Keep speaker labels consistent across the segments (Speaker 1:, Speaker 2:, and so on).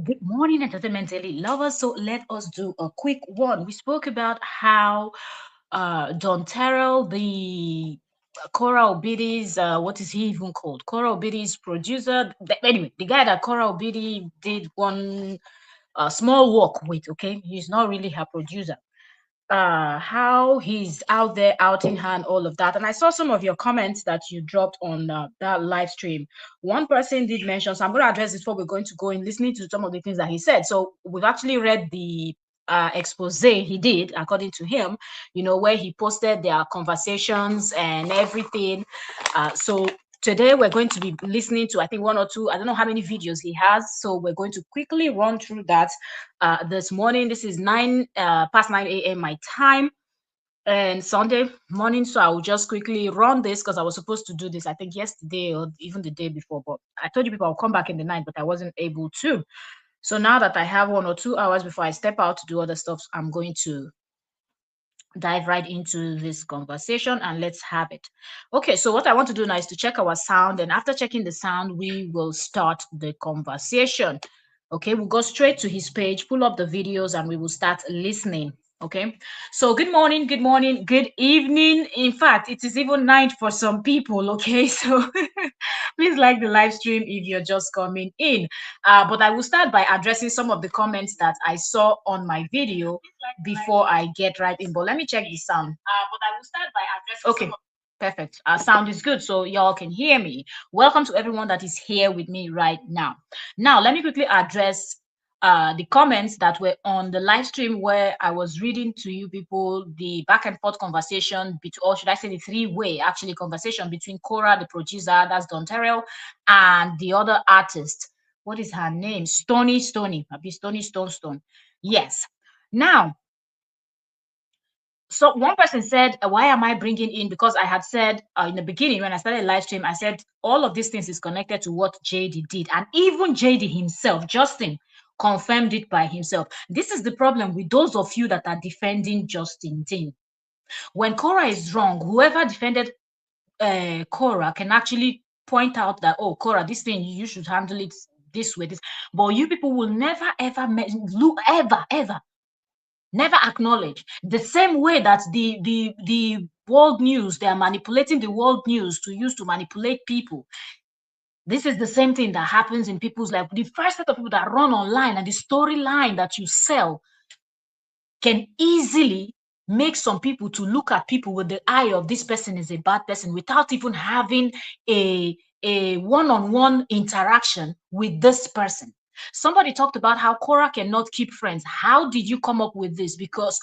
Speaker 1: Good morning, entertainment daily lovers. So let us do a quick one. We spoke about how Don Terrell, the KORRA Obidi's, what is he even called? KORRA Obidi's producer. Anyway, the guy that KORRA Obidi did one small work with, okay? He's not really her producer. How he's out there outing her and all of that. And I saw some of your comments that you dropped on that live stream. One person did mention, so I'm going to address this before we're going to go in listening to some of the things that he said. So we've actually read the expose he did, according to him, where he posted their conversations and everything. So today we're going to be listening to, I think, one or two, I don't know how many videos he has. So we're going to quickly run through that this morning. This is 9 past 9 a.m. my time and Sunday morning. So I will just quickly run this because I was supposed to do this, I think, yesterday or even the day before. But I told you people I'll come back in the night, but I wasn't able to. So now that I have 1 or 2 hours before I step out to do other stuff, I'm going to dive right into this conversation and let's have it. Okay, so what I want to do now is to check our sound, and after checking the sound, we will start the conversation. Okay, we'll go straight to his page, pull up the videos, and we will start listening. Okay, so good morning, good evening. In fact, it is even night for some people. Okay, so please like the live stream if you're just coming in. But I will start by addressing some of the comments that I saw on my video before I get right in. But let me check the sound. But I will start by addressing. Okay, perfect. Our sound is good, so y'all can hear me. Welcome to everyone that is here with me right now. Now, let me quickly address the comments that were on the live stream where I was reading to you people the back and forth conversation between, or should I say the three-way actually conversation between KORRA, the producer, that's Don Terrell, and the other artist. What is her name? Stony, maybe Stony Stone. Yes. Now, so one person said, why am I bringing in? Because I had said in the beginning when I started live stream, I said all of these things is connected to what JD did. And even JD himself, Justin, confirmed it by himself. This is the problem with those of you that are defending Justin Dean. When KORRA is wrong, whoever defended KORRA can actually point out that, oh, KORRA, this thing, you should handle it this way. But you people will never, ever, ever never acknowledge the same way that the world news, they are manipulating the world news to use to manipulate people. This is the same thing that happens in people's life. The first set of people that run online and the storyline that you sell can easily make some people to look at people with the eye of this person is a bad person without even having a one-on-one interaction with this person. Somebody talked about how KORRA cannot keep friends. How did you come up with this? Because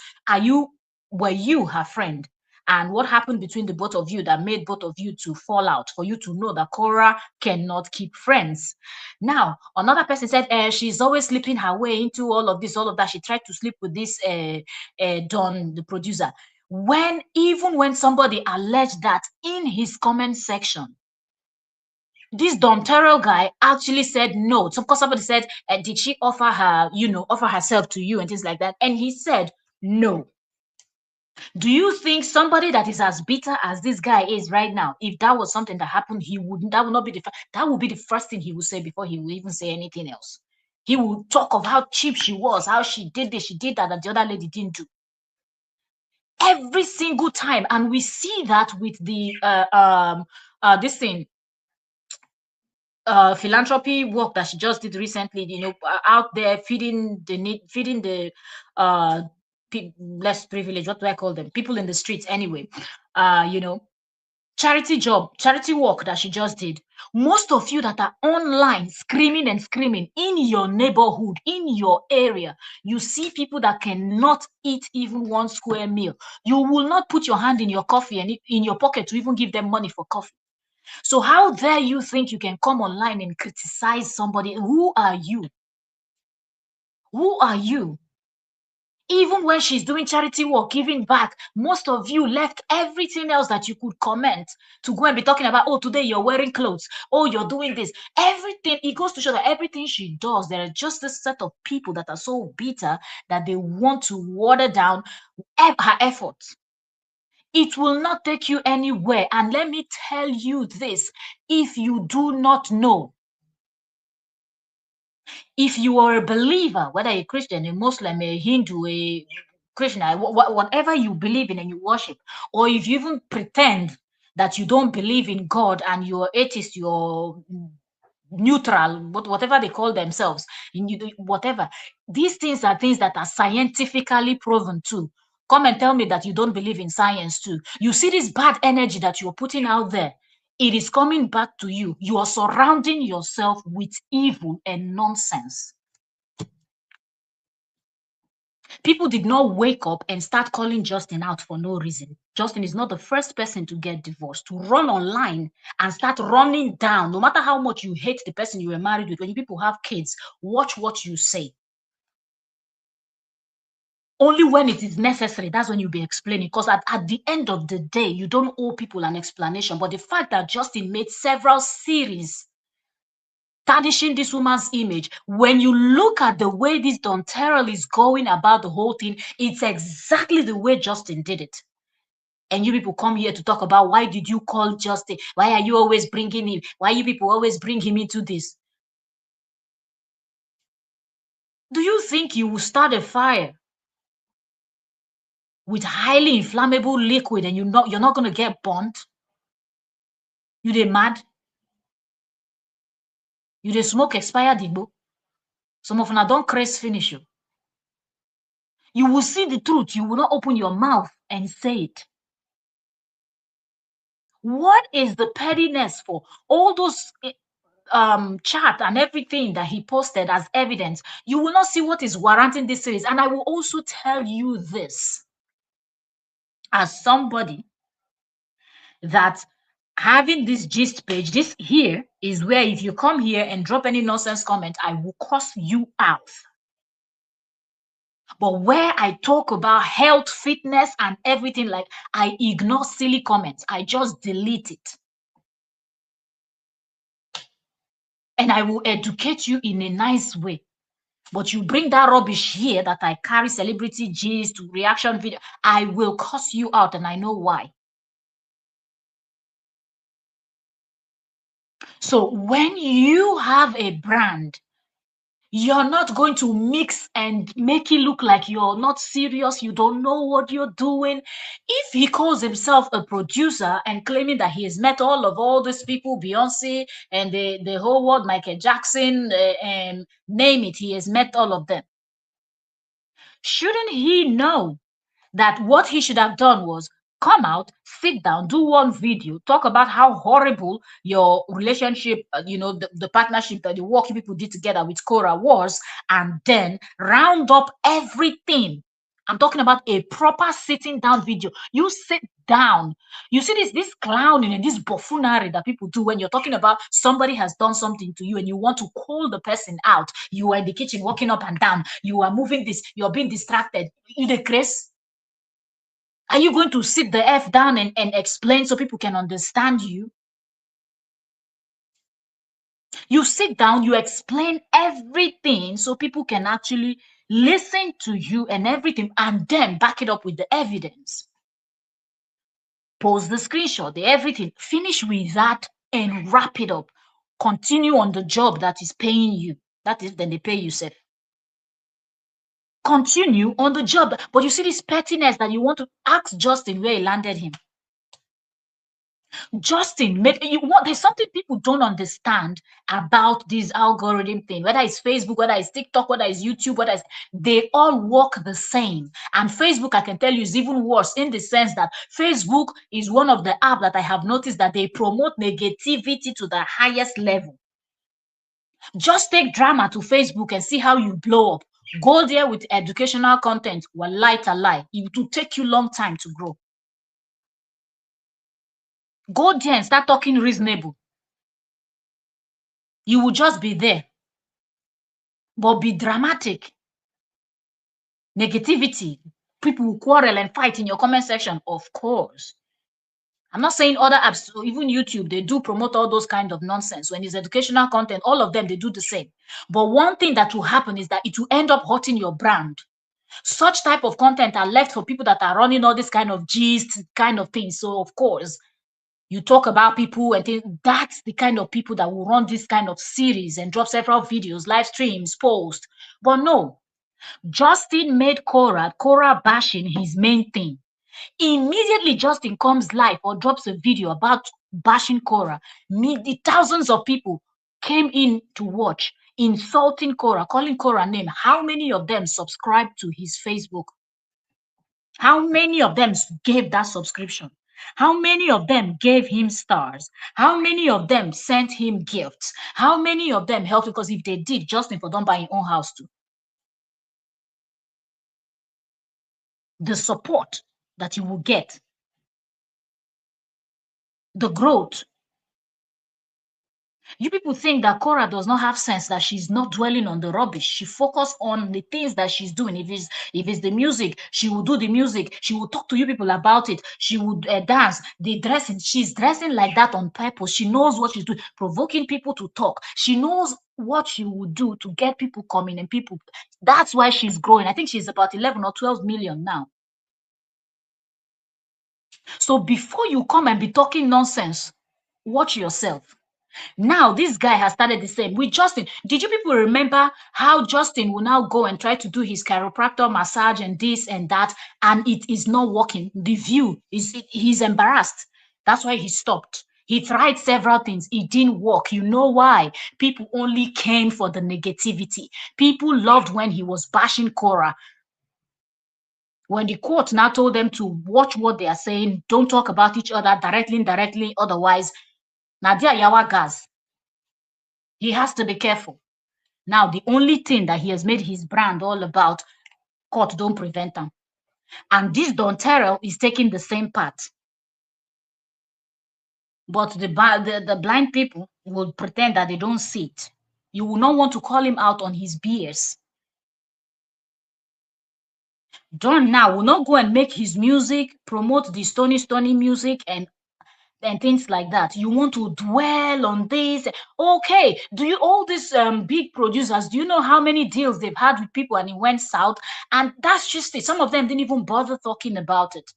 Speaker 1: were you her friend? And what happened between the both of you that made both of you to fall out for you to know that KORRA cannot keep friends? Now, another person said she's always slipping her way into all of this, all of that. She tried to sleep with this Don, the producer. Even when somebody alleged that in his comment section, this Don Terrell guy actually said no. So, of course, somebody said, did she offer her, offer herself to you and things like that? And he said no. Do you think somebody that is as bitter as this guy is right now, if that was something that happened, that would not be that would be the first thing he would say before he would even say anything else. He would talk of how cheap she was, how she did this, she did that, and the other lady didn't do. Every single time. And we see that with the this thing, philanthropy work that she just did recently, out there feeding the less privileged, what do I call them? People in the streets anyway. Charity work that she just did. Most of you that are online screaming and screaming in your neighborhood, in your area, you see people that cannot eat even one square meal. You will not put your hand in your coffee and in your pocket to even give them money for coffee. So how dare you think you can come online and criticize somebody? Who are you? Who are you? Even when she's doing charity work, giving back, most of you left everything else that you could comment to go and be talking about, oh, today you're wearing clothes, oh, you're doing this. Everything, it goes to show that everything she does, there are just a set of people that are so bitter that they want to water down her efforts. It will not take you anywhere. And let me tell you this, if you do not know, If you are a believer, whether a Christian, a Muslim, a Hindu, a Krishna, whatever you believe in and you worship, or if you even pretend that you don't believe in God and you're atheist, you're neutral, whatever they call themselves, whatever, these things are things that are scientifically proven too. Come and tell me that you don't believe in science too. You see this bad energy that you're putting out there, it is coming back to you. You are surrounding yourself with evil and nonsense. People did not wake up and start calling Justin out for no reason. Justin is not the first person to get divorced, to run online and start running down. No matter how much you hate the person you were married with, when people have kids, watch what you say. Only when it is necessary, that's when you'll be explaining. Because at the end of the day, you don't owe people an explanation. But the fact that Justin made several series tarnishing this woman's image, when you look at the way this Don Terrell is going about the whole thing, it's exactly the way Justin did it. And you people come here to talk about, why did you call Justin? Why are you always bringing him? Why you people always bring him into this? Do you think you will start a fire with highly inflammable liquid and you're not going to get burnt? You dey mad? You dey smoke expired igbo? Some of them don't craze finish you. You will see the truth. You will not open your mouth and say it. What is the pettiness for? All those chat and everything that he posted as evidence, you will not see what is warranting this series. And I will also tell you this as somebody that having this gist page, this here is where if you come here and drop any nonsense comment, I will cuss you out. But where I talk about health, fitness, and everything, like, I ignore silly comments. I just delete it. And I will educate you in a nice way. But you bring that rubbish here that I carry celebrity gist, reaction video, I will cuss you out, and I know why. So when you have a brand, you're not going to mix and make it look like you're not serious, you don't know what you're doing. If he calls himself a producer and claiming that he has met all these people, Beyonce and the whole world, Michael Jackson, and name it, he has met all of them. Shouldn't he know that what he should have done was come out, sit down, do one video, talk about how horrible your relationship, the partnership, that the work you people did together with KORRA was, and then round up everything. I'm talking about a proper sitting down video. You sit down. You see this clowning and this buffoonery that people do when you're talking about somebody has done something to you and you want to call the person out. You are in the kitchen walking up and down. You are moving this. You're being distracted. You the Chris? Are you going to sit the F down and explain so people can understand you? You sit down, you explain everything so people can actually listen to you and everything, and then back it up with the evidence. Post the screenshot, the everything. Finish with that and wrap it up. Continue on the job that is paying you. That is, then they pay you, sir. Continue on the job. But you see this pettiness that you want to ask Justin where he landed him. Justin, there's something people don't understand about this algorithm thing, whether it's Facebook, whether it's TikTok, whether it's YouTube, they all work the same. And Facebook, I can tell you, is even worse in the sense that Facebook is one of the apps that I have noticed that they promote negativity to the highest level. Just take drama to Facebook and see how you blow up. Go there with educational content. Wallahi talai, it will take you a long time to grow. Go there and start talking reasonable. You will just be there. But be dramatic. Negativity. People will quarrel and fight in your comment section, of course. I'm not saying other apps, even YouTube, they do promote all those kind of nonsense. When it's educational content, all of them, they do the same. But one thing that will happen is that it will end up hurting your brand. Such type of content are left for people that are running all this kind of gist kind of things. So, of course, You talk about people and things. That's the kind of people that will run this kind of series and drop several videos, live streams, posts. But no, Justin made Korra bashing his main thing. Immediately Justin comes live or drops a video about bashing Korra, the thousands of people came in to watch, insulting Korra, calling Korra name. How many of them subscribed to his Facebook? How many of them gave that subscription? How many of them gave him stars? How many of them sent him gifts? How many of them helped? Because if they did, Justin for don't buy his own house too. The support that he will get, the growth. You people think that Korra does not have sense, that she's not dwelling on the rubbish. She focus on the things that she's doing. If it's the music, she will do the music. She will talk to you people about it. She would dance. The dressing, she's dressing like that on purpose. She knows what she's doing, provoking people to talk. She knows what she would do to get people coming and people. That's why she's growing. I think she's about 11 or 12 million now. So before you come and be talking nonsense, watch yourself. Now this guy has started the same with Justin. Did you people remember how Justin will now go and try to do his chiropractor massage and this and that, and it is not working? The view is, he's embarrassed. That's why he stopped. He tried several things. It didn't work. You know why? People only came for the negativity. People loved when he was bashing Korra. When the court now told them to watch what they are saying, don't talk about each other directly, indirectly, otherwise, Nadia Yawa gas. He has to be careful. Now, the only thing that he has made his brand all about, court don't prevent him. And this Don Terrell is taking the same path. But the blind people will pretend that they don't see it. You will not want to call him out on his BS. Don now will not go and make his music, promote the stony music and things like that. You want to dwell on this. Okay, do you, all these big producers, do you know how many deals they've had with people and it went south? And that's just it. Some of them didn't even bother talking about it.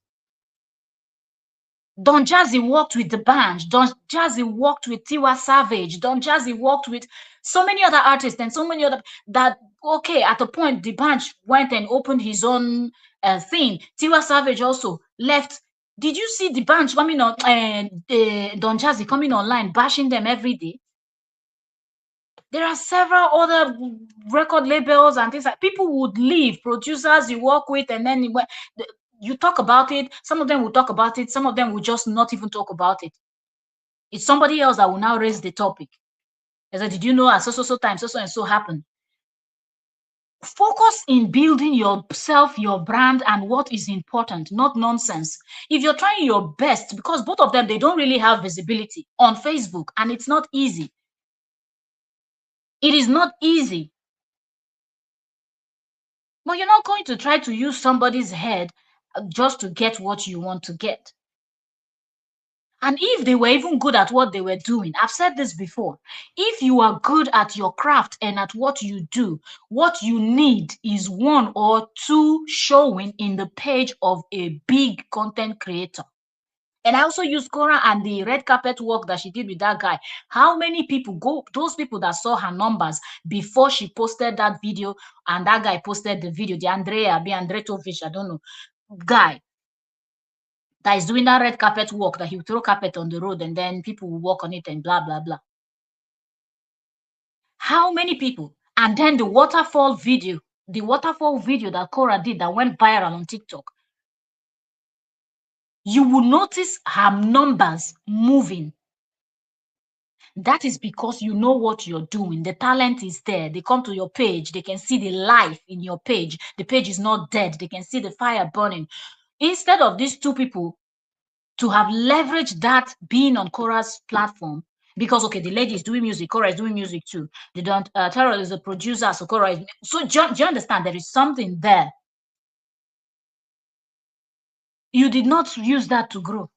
Speaker 1: Don Jazzy worked with the band. Don Jazzy worked with Tiwa Savage. Don Jazzy worked with so many other artists and so many other that, okay, at a point the band went and opened his own thing. Tiwa Savage also left. Did you see the band coming on, Don Jazzy coming online, bashing them every day? There are several other record labels and things like people would leave, producers you work with, and then you talk about it. Some of them will talk about it. Some of them will just not even talk about it. It's somebody else that will now raise the topic. I said, did you know at so time, so and so happened? Focus in building yourself, your brand, and what is important, not nonsense. If you're trying your best, because both of them, they don't really have visibility on Facebook, and it's not easy. It is not easy. But you're not going to try to use somebody's head just to get what you want to get. And if they were even good at what they were doing, I've said this before, if you are good at your craft and at what you do, what you need is 1 or 2 showing in the page of a big content creator. And I also use Korra and the red carpet work that she did with that guy. How many people those people that saw her numbers before she posted that video and that guy posted the video, the Andre Tovish, I don't know, guy that is doing that red carpet walk, that he will throw carpet on the road and then people will walk on it and blah, blah, blah. How many people? And then the waterfall video that Korra did that went viral on TikTok. You will notice her numbers moving. That is because you know what you're doing. The talent is there. They come to your page. They can see the life in your page. The page is not dead. They can see the fire burning. Instead of these 2 people to have leveraged that being on Korra's platform, because, okay, the lady is doing music, Korra is doing music too. They don't, Terrell is a producer, so Korra is, so do you understand? There is something there. You did not use that to grow.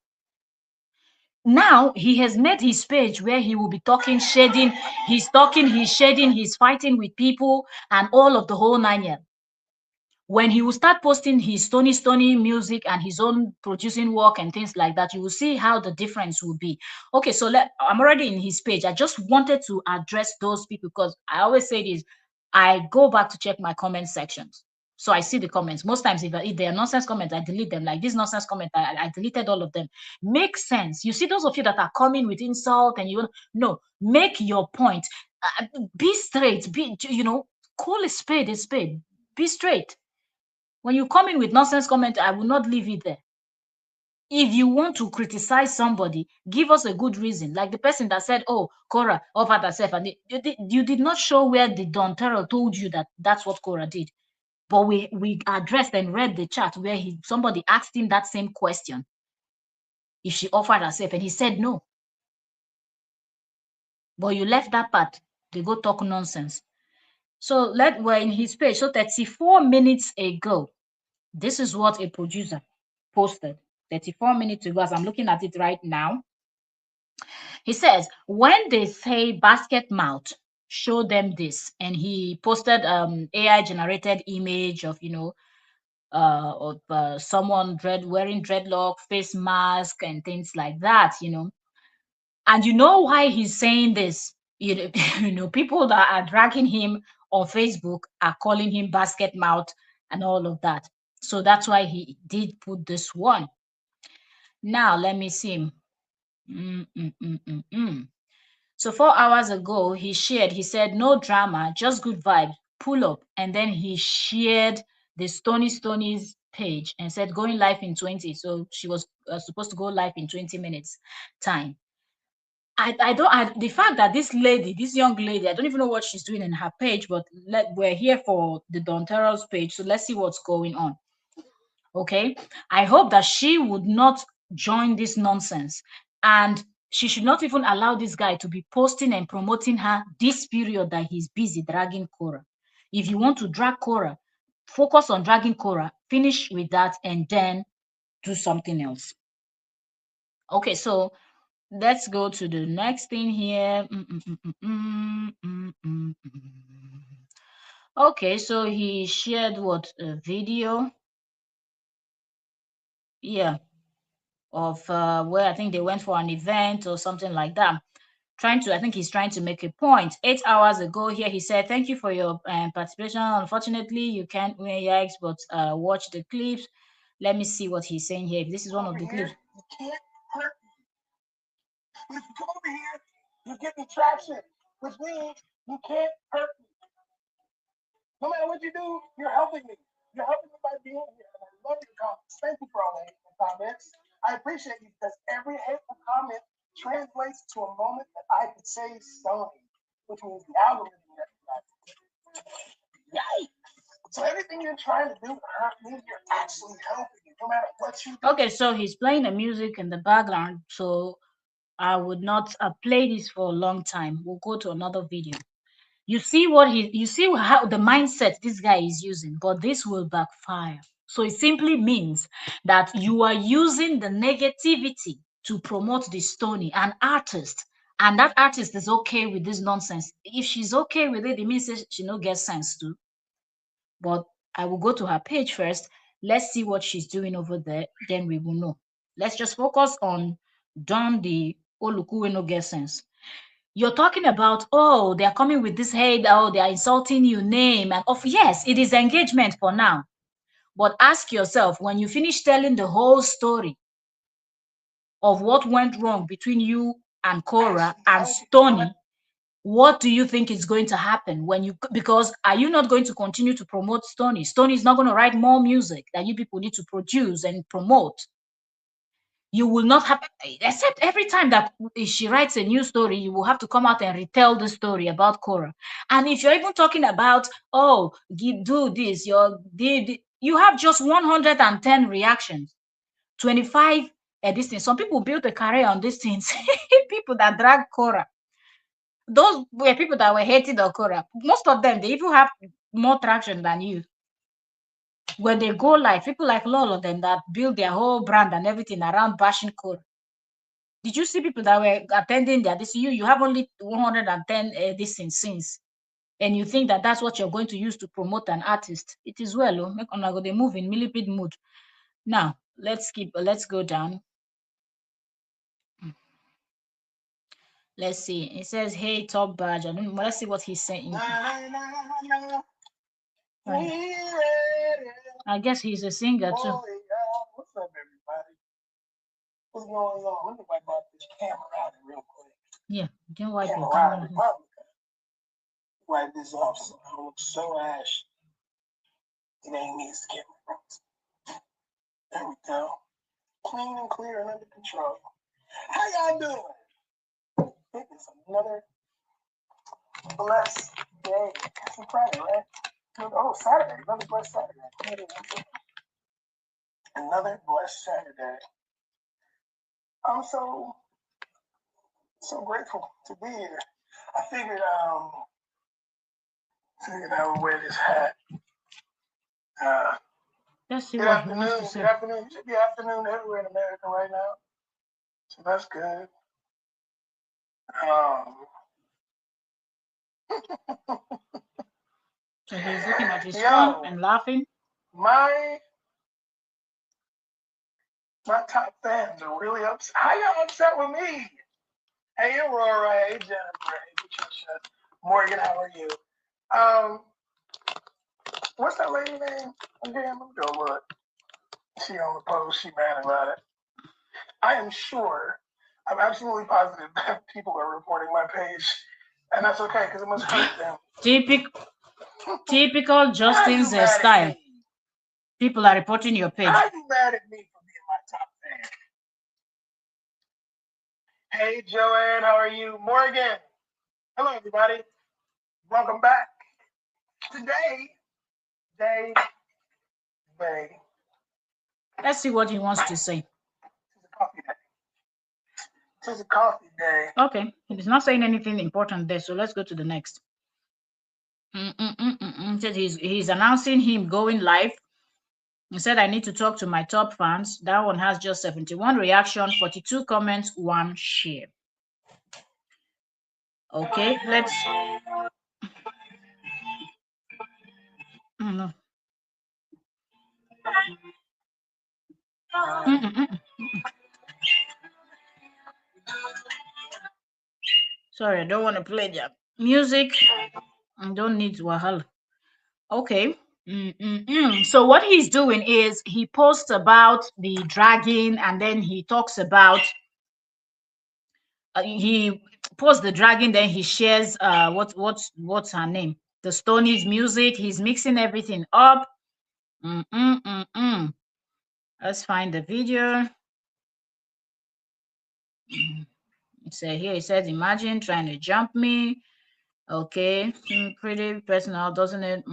Speaker 1: Now he has made his page where he will be talking, shading, he's talking, he's shading, he's fighting with people and all of the whole 9 yards. when he will start posting his Stony music and his own producing work and things like that, you will see how the difference will be. Okay, so I'm already in his page. I just wanted to address those people because I always say this. I go back to check my comment sections. So I see the comments. Most times, if they are nonsense comments, I delete them. Like this nonsense comment, I deleted all of them. Makes sense. You see those of you that are coming with insult and you no, make your point. Be straight. Call a spade a spade. Be straight. When you come in with nonsense comment, I will not leave it there. If you want to criticize somebody, give us a good reason. Like the person that said, "Oh, KORRA offered herself," and you did not show where the Don Terrell told you that that's what KORRA did. But we addressed and read the chat where somebody asked him that same question, if she offered herself, and he said no. But you left that part. They go talk nonsense. So we're in his page. So 34 minutes ago, this is what a producer posted 34 minutes ago, as I'm looking at it right now. He says, when they say basket mouth, show them this. And he posted AI generated image of, someone wearing dreadlock, face mask, and things like that, And you know why he's saying this? People that are dragging him on Facebook are calling him basket mouth and all of that. So that's why he did put this one. Now, let me see. So 4 hours ago, he said, no drama, just good vibes, pull up. And then he shared the Stoney's page and said, going live in 20. So she was supposed to go live in 20 minutes time. The fact that this young lady, I don't even know what she's doing in her page, but we're here for the Don Terrell's page. So let's see what's going on. Okay. I hope that she would not join this nonsense, and she should not even allow this guy to be posting and promoting her this period that he's busy dragging KORRA. If you want to drag KORRA, focus on dragging KORRA, finish with that, and then do something else. Okay, so let's go to the next thing here. Okay, so he shared a video. Yeah, of where I think they went for an event or something like that. I think he's trying to make a point. 8 hours ago here, he said, thank you for your participation. Unfortunately, you can't win, yikes, but watch the clips. Let me see what he's saying here. This is one of the clips.
Speaker 2: You can't hurt me. If you come over here, you get the traction, which means you can't hurt me. No matter what you do, you're helping me. You're helping me by being here. And I love your comments. Thank you for all the hateful comments. I appreciate you because every hateful comment translates to a moment that I could say Sony, which means the algorithm recognizes. Yikes! So everything you're trying to do to hurt me, you're actually helping me, no matter what you do.
Speaker 1: Okay, so he's playing the music in the background, so I would not play this for a long time. We'll go to another video. You see how the mindset this guy is using, but this will backfire. So it simply means that you are using the negativity to promote the Stony, an artist, and that artist is okay with this nonsense. If she's okay with it, it means she no get sense too. But I will go to her page first. Let's see what she's doing over there. Then we will know. Let's just focus on Don the Oluku no get sense. You're talking about, oh, they're coming with this hate, oh, they're insulting your name. And yes, it is engagement for now. But ask yourself, when you finish telling the whole story of what went wrong between you and KORRA and Stony, what do you think is going to happen because are you not going to continue to promote Stony? Stony is not going to write more music that you people need to produce and promote. You will not have, except every time that she writes a new story, you will have to come out and retell the story about KORRA. And if you're even talking about, oh, do this, you have just 110 reactions, 25 this thing. Some people built a career on these things. People that drag KORRA. Those were people that were hating the KORRA. Most of them, they even have more traction than you. When they go live, people like Lolo them that build their whole brand and everything around bashing KORRA. Did you see people that were attending there? You have only 110 this thing since. and you think that that's what you're going to use to promote an artist, it is well. Oh, make una go dey move in millipede mood. Now let's go down. Let's see. It says, "Hey, top badge." I don't know. Let's see what he's saying. I guess he's a singer too.
Speaker 2: What's up, everybody? What's going on? Let me wipe off this camera out real quick.
Speaker 1: Yeah, you can wipe
Speaker 2: Camera
Speaker 1: your
Speaker 2: out.
Speaker 1: camera.
Speaker 2: Wipe this off so I don't look so ashy. It ain't me, it's the camera. There we go. Clean and clear and under control. How y'all doing? It is another blessed day. It's Friday, right? Oh, Saturday. Another blessed Saturday. Another blessed Saturday. I'm so grateful to be here. I figured I would wear this hat.
Speaker 1: Let's see
Speaker 2: good
Speaker 1: what
Speaker 2: afternoon.
Speaker 1: he wants to say.
Speaker 2: Good afternoon. It should be afternoon everywhere in America right now. So that's good.
Speaker 1: So he's looking at his phone and laughing.
Speaker 2: My top fans are really upset. How y'all upset with me? Hey, Aurora. Hey, Jennifer. Hey, Patricia. Morgan, how are you? What's that lady name? Again, let me go look. She on the post. She mad about it. I am sure. I'm absolutely positive that people are reporting my page, and that's okay because it must hurt them.
Speaker 1: Typical Justin's style. People are reporting your page.
Speaker 2: How are you mad at me for being my top fan? Hey, Joanne, how are you? Morgan. Hello, everybody. Welcome back. Today.
Speaker 1: Let's see what he wants to say.
Speaker 2: It's a coffee day. It's a coffee day.
Speaker 1: Okay, he's not saying anything important there, so let's go to the next. Said he's announcing him going live. He said, "I need to talk to my top fans." That one has just 71 reactions, 42 comments, 1 share. Okay, let's. No. Sorry, I don't want to play that music. I don't need Wahal. Okay. So what he's doing is he posts about the dragging, and then he talks about he posts the dragging, then he shares what's her name, the Stonies music. He's mixing everything up. Let's find the video. So here it says, "Imagine trying to jump me." Okay, pretty personal, doesn't it?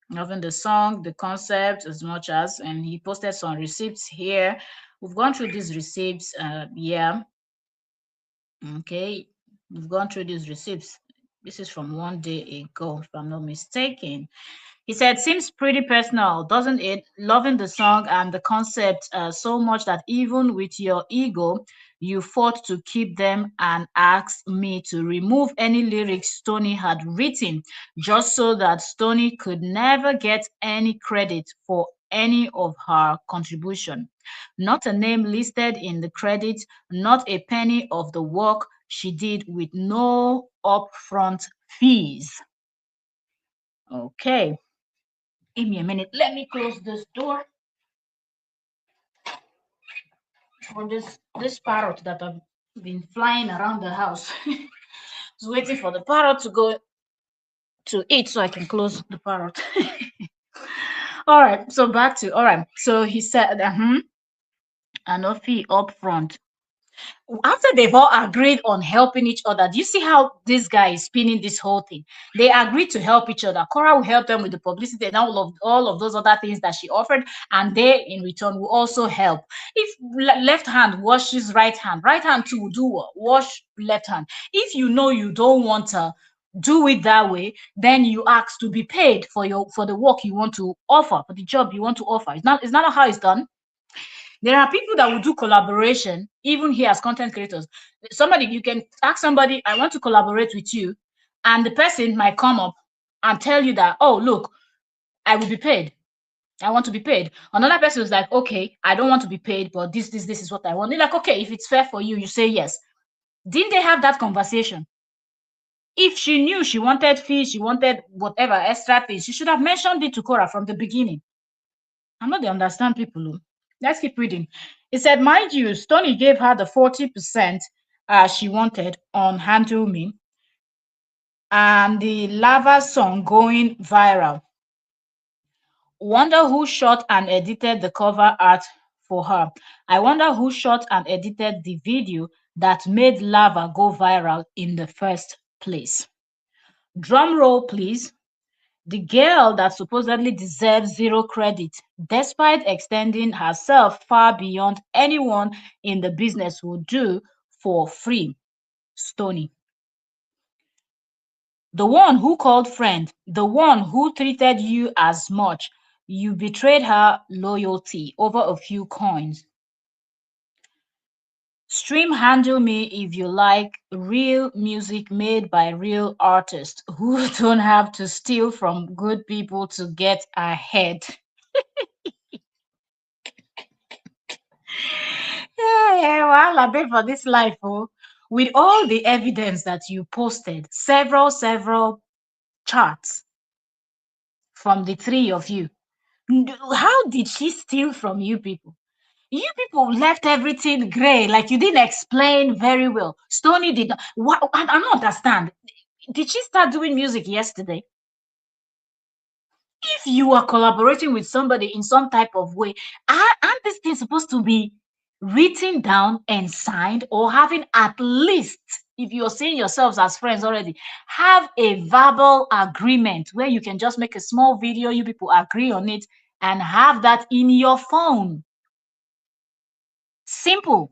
Speaker 1: Loving the song, the concept as much as, and he posted some receipts here. We've gone through these receipts. Yeah. Okay, we've gone through these receipts. This is from 1 day ago, if I'm not mistaken. He said, "Seems pretty personal, doesn't it? Loving the song and the concept so much that even with your ego, you fought to keep them and asked me to remove any lyrics Stony had written, just so that Stony could never get any credit for any of her contribution. Not a name listed in the credits, not a penny of the work she did with no upfront fees." Okay. Give me a minute. Let me close this door for this parrot that I've been flying around the house. Just waiting for the parrot to go to eat so I can close the parrot. All right. So back to So he said, and no fee up front. After they've all agreed on helping each other, do you see how this guy is spinning this whole thing? They agreed to help each other. Korra will help them with the publicity and all of those other things that she offered, and they in return will also help. If left hand washes right hand too will do what? Wash left hand. If you know you don't want to do it that way, then you ask to be paid for the work you want to offer, for the job you want to offer. It's not how it's done. There are people that will do collaboration, even here as content creators. You can ask somebody, "I want to collaborate with you," and the person might come up and tell you that, oh, look, I will be paid. I want to be paid. Another person was like, okay, I don't want to be paid, but this is what I want. They're like, okay, if it's fair for you, you say yes. Didn't they have that conversation? If she knew she wanted fees, she wanted whatever extra things, she should have mentioned it to Korra from the beginning. I know they understand people. Oh. Let's keep reading. It said, mind you, Stony gave her the 40% she wanted on Handle Me and the Lava song going viral. Wonder who shot and edited the cover art for her. I wonder who shot and edited the video that made Lava go viral in the first place. Drum roll, please. The girl that supposedly deserves zero credit, despite extending herself far beyond anyone in the business would do for free. Stony. The one who called friend, the one who treated you as much. You betrayed her loyalty over a few coins. Stream Handle Me if you like real music made by real artists who don't have to steal from good people to get ahead. Yeah, well, I beg for this life, oh. With all the evidence that you posted, several charts from the three of you, how did she steal from you people? You people left everything gray, like you didn't explain very well. Stony did not. What, I don't understand. Did she start doing music yesterday? If you are collaborating with somebody in some type of way, aren't these things supposed to be written down and signed, or having at least, if you're seeing yourselves as friends already, have a verbal agreement where you can just make a small video, you people agree on it, and have that in your phone? Simple,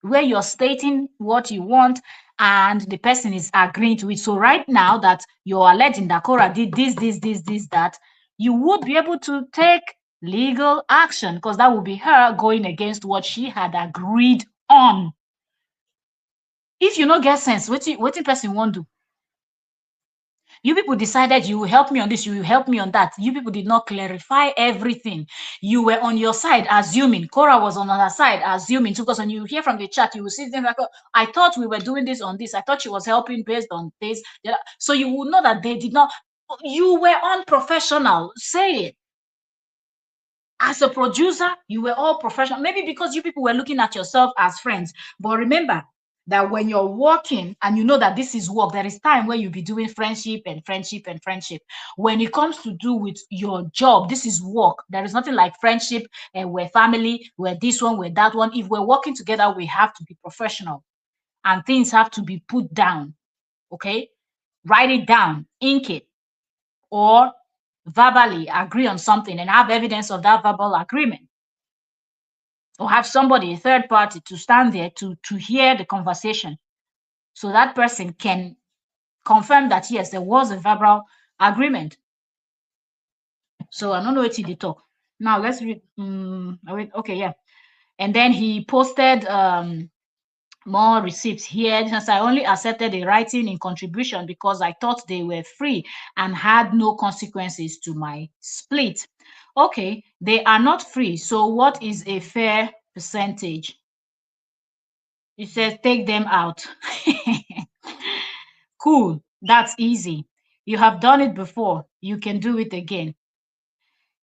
Speaker 1: where you're stating what you want and the person is agreeing to it. So right now that you're alleging that Korra did this, that, you would be able to take legal action, because that would be her going against what she had agreed on. If you no get sense, what person won't do? You people decided you will help me on this, you will help me on that. You people did not clarify everything. You were on your side, assuming. Korra was on her side, assuming. So, because when you hear from the chat, you will see things like, oh, I thought we were doing this on this. I thought she was helping based on this. Yeah. So you will know that they did not. You were unprofessional. Say it. As a producer, you were all professional. Maybe because you people were looking at yourself as friends. But remember that when you're working and you know that this is work, there is time where you'll be doing friendship and friendship and friendship. When it comes to do with your job, this is work. There is nothing like friendship and we're family, we're this one, we're that one. If we're working together, we have to be professional and things have to be put down. Okay? Write it down, ink it, or verbally agree on something and have evidence of that verbal agreement, or have somebody, a third party, to stand there to hear the conversation, so that person can confirm that yes, there was a verbal agreement. So I don't know what he did talk. Now let's read. Okay, yeah. And then he posted more receipts here. Since I only accepted the writing in contribution because I thought they were free and had no consequences to my split. Okay, they are not free. So what is a fair percentage? It says take them out. Cool, that's easy. You have done it before. You can do it again.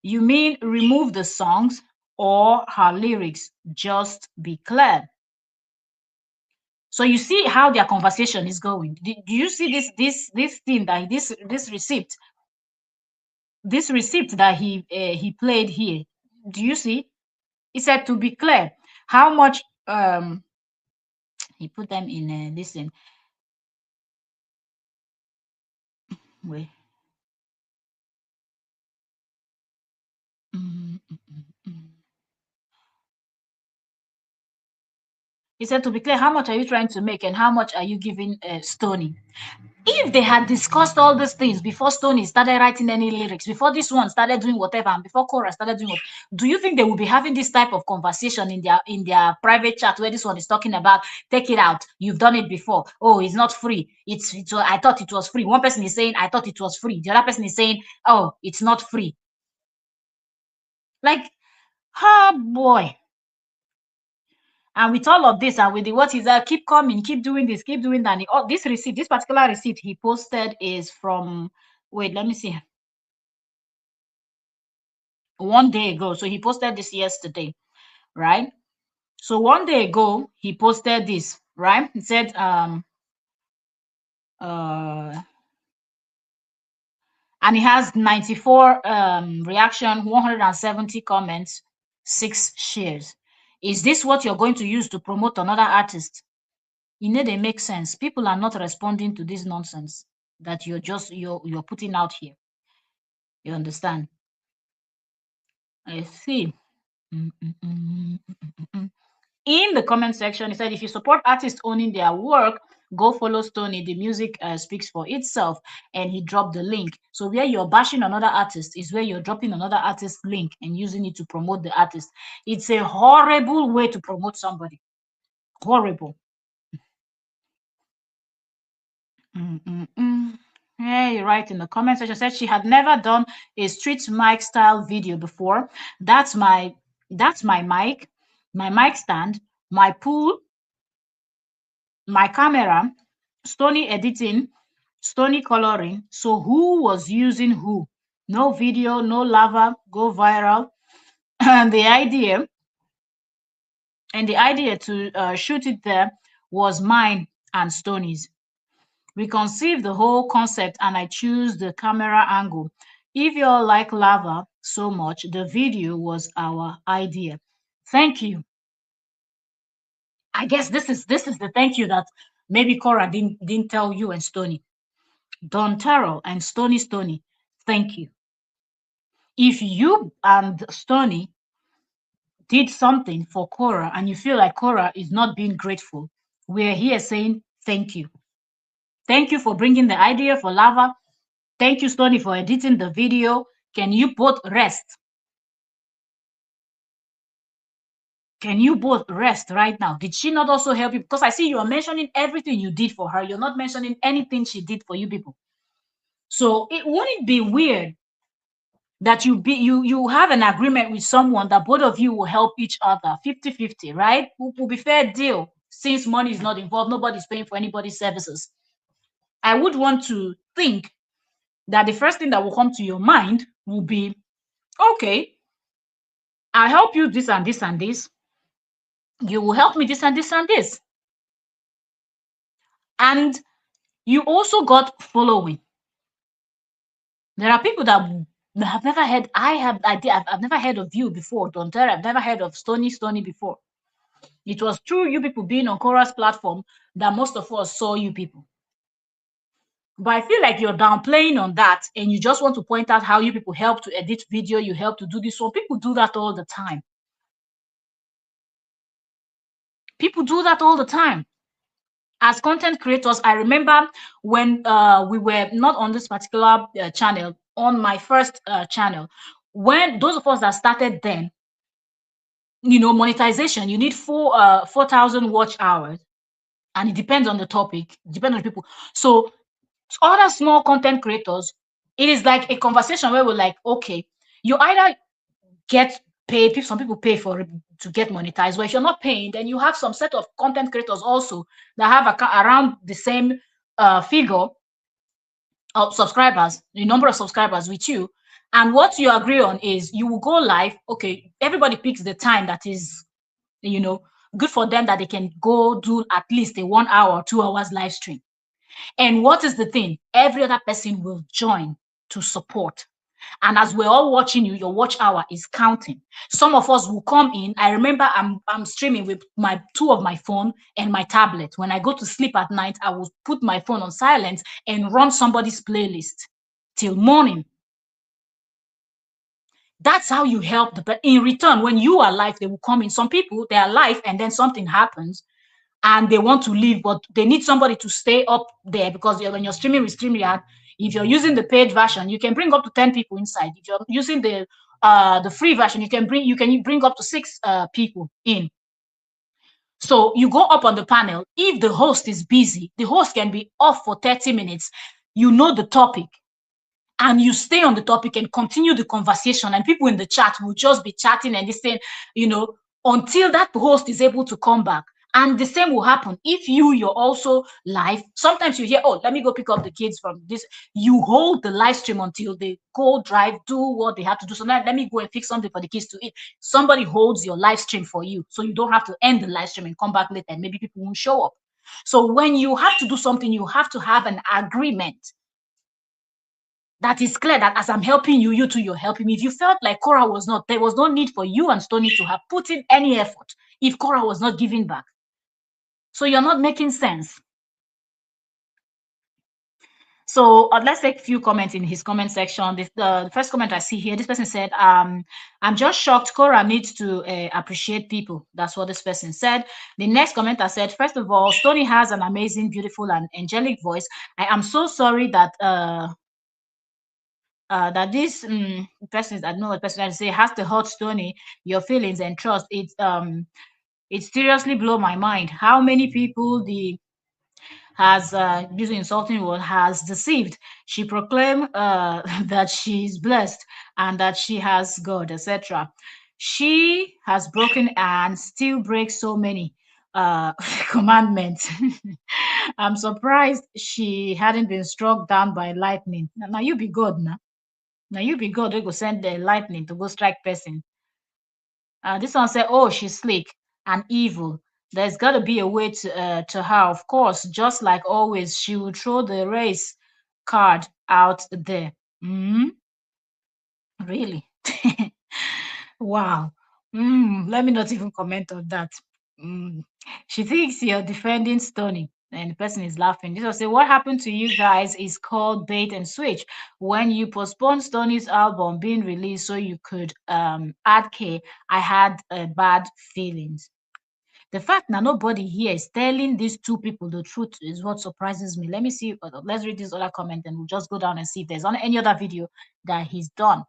Speaker 1: You mean remove the songs or her lyrics? Just be clear. So you see how their conversation is going. Do you see this thing that this receipt that he played here? Do you see? He said to be clear, how much he put them in this thing. Wait. Mm, mm, mm, mm. He said to be clear, how much are you trying to make and how much are you giving Stony? If they had discussed all these things before Stoney started writing any lyrics, before this one started doing whatever, and before Korra started doing what, do you think they would be having this type of conversation in their private chat where this one is talking about take it out? You've done it before. Oh, it's not free. I thought it was free. One person is saying I thought it was free. The other person is saying, oh, it's not free. Like, oh boy. And with all of this, and with the what is that, keep coming, keep doing this, keep doing that. This receipt, this particular receipt he posted is from, wait, let me see, 1 day ago. So he posted this yesterday, right? So 1 day ago, he posted this, right? He said, uh, and he has 94 reaction, 170 comments, 6 shares. Is this what you're going to use to promote another artist? You know, they make sense. People are not responding to this nonsense that you're putting out here. You understand? I see. Mm, mm, mm, mm. In the comment section, he said, if you support artists owning their work, go follow Stoney. The music speaks for itself. And he dropped the link. So where you're bashing another artist is where you're dropping another artist's link and using it to promote the artist. It's a horrible way to promote somebody. Horrible. Hey, right in the comment section said she had never done a street mic style video before. That's my mic, my mic stand, my pool, my camera, Stony editing, Stony coloring. So who was using who? No video, no lava, go viral. And the idea to shoot it there was mine and Stony's. We conceived the whole concept and I choose the camera angle. If you all like lava so much, the video was our idea. Thank you. I guess this is the thank you that maybe Korra didn't tell you and Stony. Don Terrell and Stony, thank you. If you and Stony did something for Korra and you feel like Korra is not being grateful, we're here saying thank you. Thank you for bringing the idea for lava. Thank you, Stony, for editing the video. Can you both rest? Can you both rest right now? Did she not also help you? Because I see you are mentioning everything you did for her. You're not mentioning anything she did for you people. So it wouldn't be weird that you have an agreement with someone that both of you will help each other 50-50, right? Will be fair deal. Since money is not involved, nobody's paying for anybody's services. I would want to think that the first thing that will come to your mind will be, okay, I'll help you this and this and this. You will help me this and this and this. And you also got following. There are people that have never heard. I've never heard of you before, Don Terry. I've never heard of Stony before. It was through you people being on Korra's platform that most of us saw you people. But I feel like you're downplaying on that and you just want to point out how you people help to edit video, you help to do this. So people do that all the time. People do that all the time. As content creators, I remember when we were not on this particular channel, on my first channel, when those of us that started then, monetization, you need 4,000 watch hours, and it depends on the topic, depends on people. So other small content creators, it is like a conversation where we're like, okay, you either get paid, some people pay for it to get monetized. Well, if you're not paying, then you have some set of content creators also that have around the same figure of subscribers, the number of subscribers with you. And what you agree on is you will go live. Okay, everybody picks the time that is, good for them, that they can go do at least a 1 hour or 2 hours live stream. And what is the thing? Every other person will join to support. And as we're all watching you, your watch hour is counting. Some of us will come in. I remember I'm streaming with two of my phone and my tablet. When I go to sleep at night, I will put my phone on silent and run somebody's playlist till morning. That's how you help but in return, when you are live, they will come in. Some people, they are live and then something happens and they want to leave, but they need somebody to stay up there because when you're streaming with StreamYard, if you're using the paid version, you can bring up to 10 people inside. If you're using the free version, you can bring up to six people in. So you go up on the panel. If the host is busy, the host can be off for 30 minutes. You know the topic, and you stay on the topic and continue the conversation, and people in the chat will just be chatting and listening, you know, until that host is able to come back. And the same will happen if you're also live. Sometimes you hear, oh, let me go pick up the kids from this. You hold the live stream until they go drive, do what they have to do. So now let me go and fix something for the kids to eat. Somebody holds your live stream for you, so you don't have to end the live stream and come back later and maybe people won't show up. So when you have to do something, you have to have an agreement that is clear, that as I'm helping you, you too, you're helping me. If you felt like KORRA was not, there was no need for you and Stony to have put in any effort if KORRA was not giving back. So you're not making sense. So let's take a few comments in his comment section. The first comment I see here, this person said, I'm just shocked. KORRA needs to appreciate people. That's what this person said. The next commenter said, first of all, Stony has an amazing, beautiful, and angelic voice. I am so sorry that that this person, I don't know what person I say, has to hurt Stony your feelings and trust. It seriously blow my mind how many people the has using insulting word has deceived. She proclaimed that she is blessed and that she has God, etc. She has broken and still breaks so many commandments. I'm surprised she hadn't been struck down by lightning. Now you be God now. Now you be God, we go send the lightning to go strike person. This one said, "Oh, she's slick and evil. There's got to be a way to her. Of course, just like always, she will throw the race card out there." Really? Wow. Let me not even comment on that. Mm. She thinks you're defending Stony, and the person is laughing. This will say, what happened to you guys is called bait and switch. When you postponed Stony's album being released so you could add K, I had bad feelings. The fact that nobody here is telling these two people the truth is what surprises me. Let me see. Let's read this other comment and we'll just go down and see if there's any other video that he's done.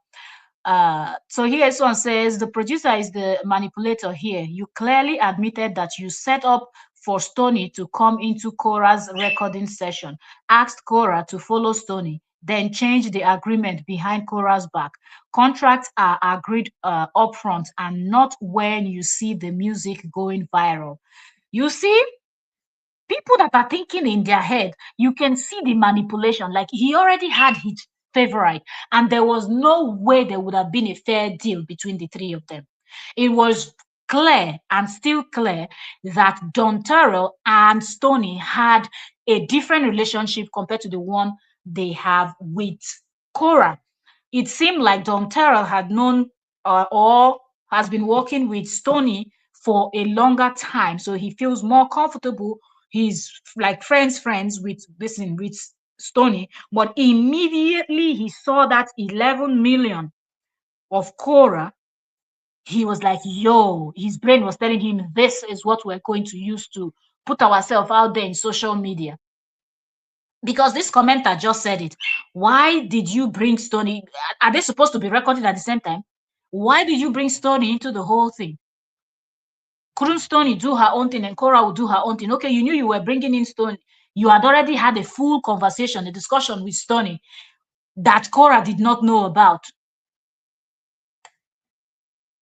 Speaker 1: So here someone says the producer is the manipulator here. You clearly admitted that you set up for Stony to come into KORRA's recording session, asked KORRA to follow Stony, then changed the agreement behind KORRA's back. Contracts are agreed upfront and not when you see the music going viral. You see, people that are thinking in their head, you can see the manipulation. Like he already had his favorite, and there was no way there would have been a fair deal between the three of them. It was clear and still clear that Don Terrell and Stony had a different relationship compared to the one they have with KORRA. It seemed like Don Terrell had known or has been working with Stony for a longer time, so he feels more comfortable. He's like friends with Stony, but immediately he saw that 11 million of KORRA, he was like, yo, his brain was telling him this is what we're going to use to put ourselves out there in social media. Because this commenter just said it. Why did you bring Stony? Are they supposed to be recorded at the same time? Why did you bring Stony into the whole thing? Couldn't Stony do her own thing and KORRA would do her own thing? Okay, you knew you were bringing in Stony. You had already had a full conversation, a discussion with Stony that KORRA did not know about.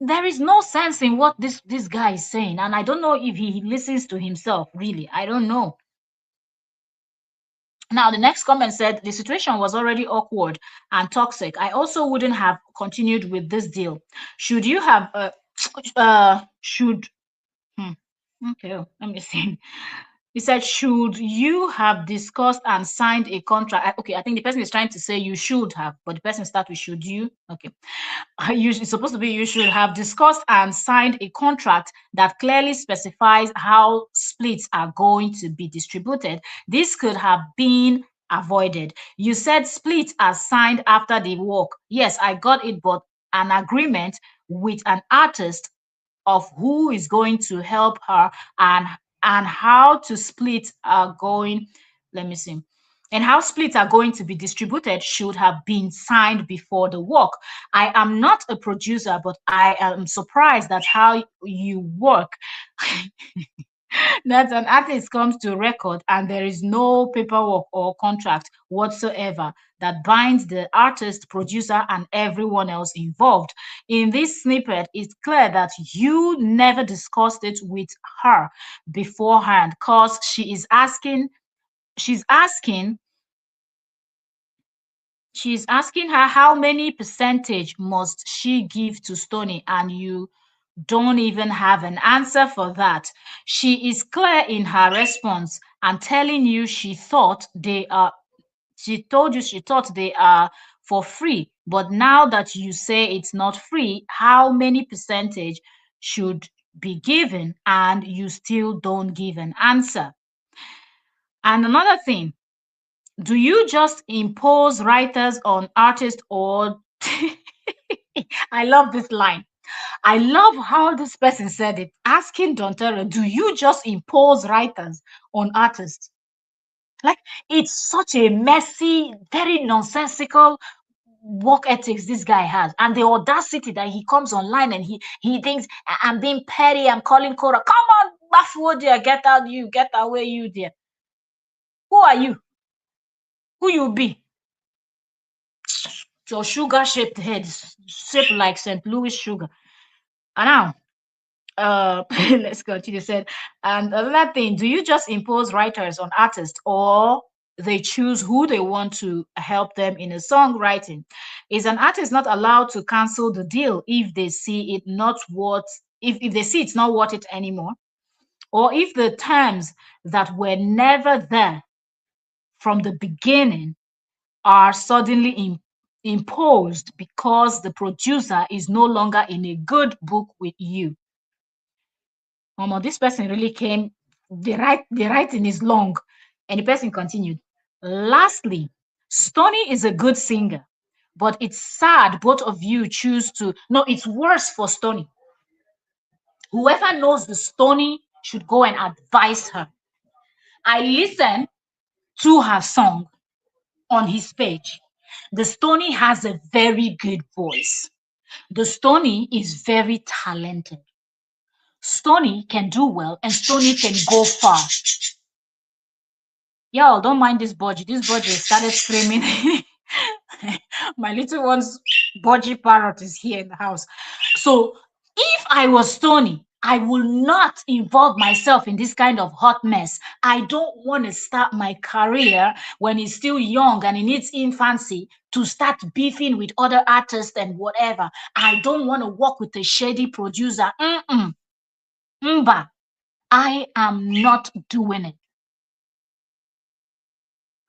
Speaker 1: There is no sense in what this guy is saying, and I don't know if he listens to himself, really. I don't know. Now, the next comment said, the situation was already awkward and toxic. I also wouldn't have continued with this deal. Should you have, okay, let me see. He said, should you have discussed and signed a contract? Okay, I think the person is trying to say you should have, but the person starts with should you? Okay. It's supposed to be you should have discussed and signed a contract that clearly specifies how splits are going to be distributed. This could have been avoided. You said splits are signed after the work. Yes, I got it, but an agreement with an artist of who is going to help her and and how to split are going, let me see, and how splits are going to be distributed should have been signed before the work. I am not a producer, but I am surprised at how you work. That an artist comes to record and there is no paperwork or contract whatsoever that binds the artist, producer, and everyone else involved. In this snippet, it's clear that you never discussed it with her beforehand because she's asking she's asking her how many percentage must she give to Stony, and you don't even have an answer for that. She is clear in her response and telling you she told you she thought they are for free. But now that you say it's not free, how many percentage should be given, and you still don't give an answer? And another thing, do you just impose writers on artists, or I love this line. I love how this person said it, asking Dontero, do you just impose writers on artists? Like, it's such a messy, very nonsensical work ethics this guy has, and the audacity that he comes online and he thinks, I'm being petty, I'm calling Korra. Come on, Bafuo dear, get out, you get away, you dear. Who are you? Who you be? Your sugar shaped head, shaped like St. Louis sugar. And now, let's continue. Said, and another thing, do you just impose writers on artists, or they choose who they want to help them in a songwriting? Is an artist not allowed to cancel the deal if they see it not worth, if they see it's not worth it anymore, or if the terms that were never there from the beginning are suddenly imposed because the producer is no longer in a good book with you? This person really came. The writing is long, and the person continued. Lastly, Stony is a good singer, but it's sad both of you choose to. No, it's worse for Stony. Whoever knows the Stony should go and advise her. I listened to her song on his page. The Stony has a very good voice. The Stony is very talented. Stony can do well, and Stony can go far. Y'all don't mind this budgie. This budgie started screaming. My little one's budgie parrot is here in the house. So if I was Stony, I will not involve myself in this kind of hot mess. I don't want to start my career when he's still young and he needs infancy to start beefing with other artists and whatever. I don't want to work with a shady producer. Mba, I am not doing it.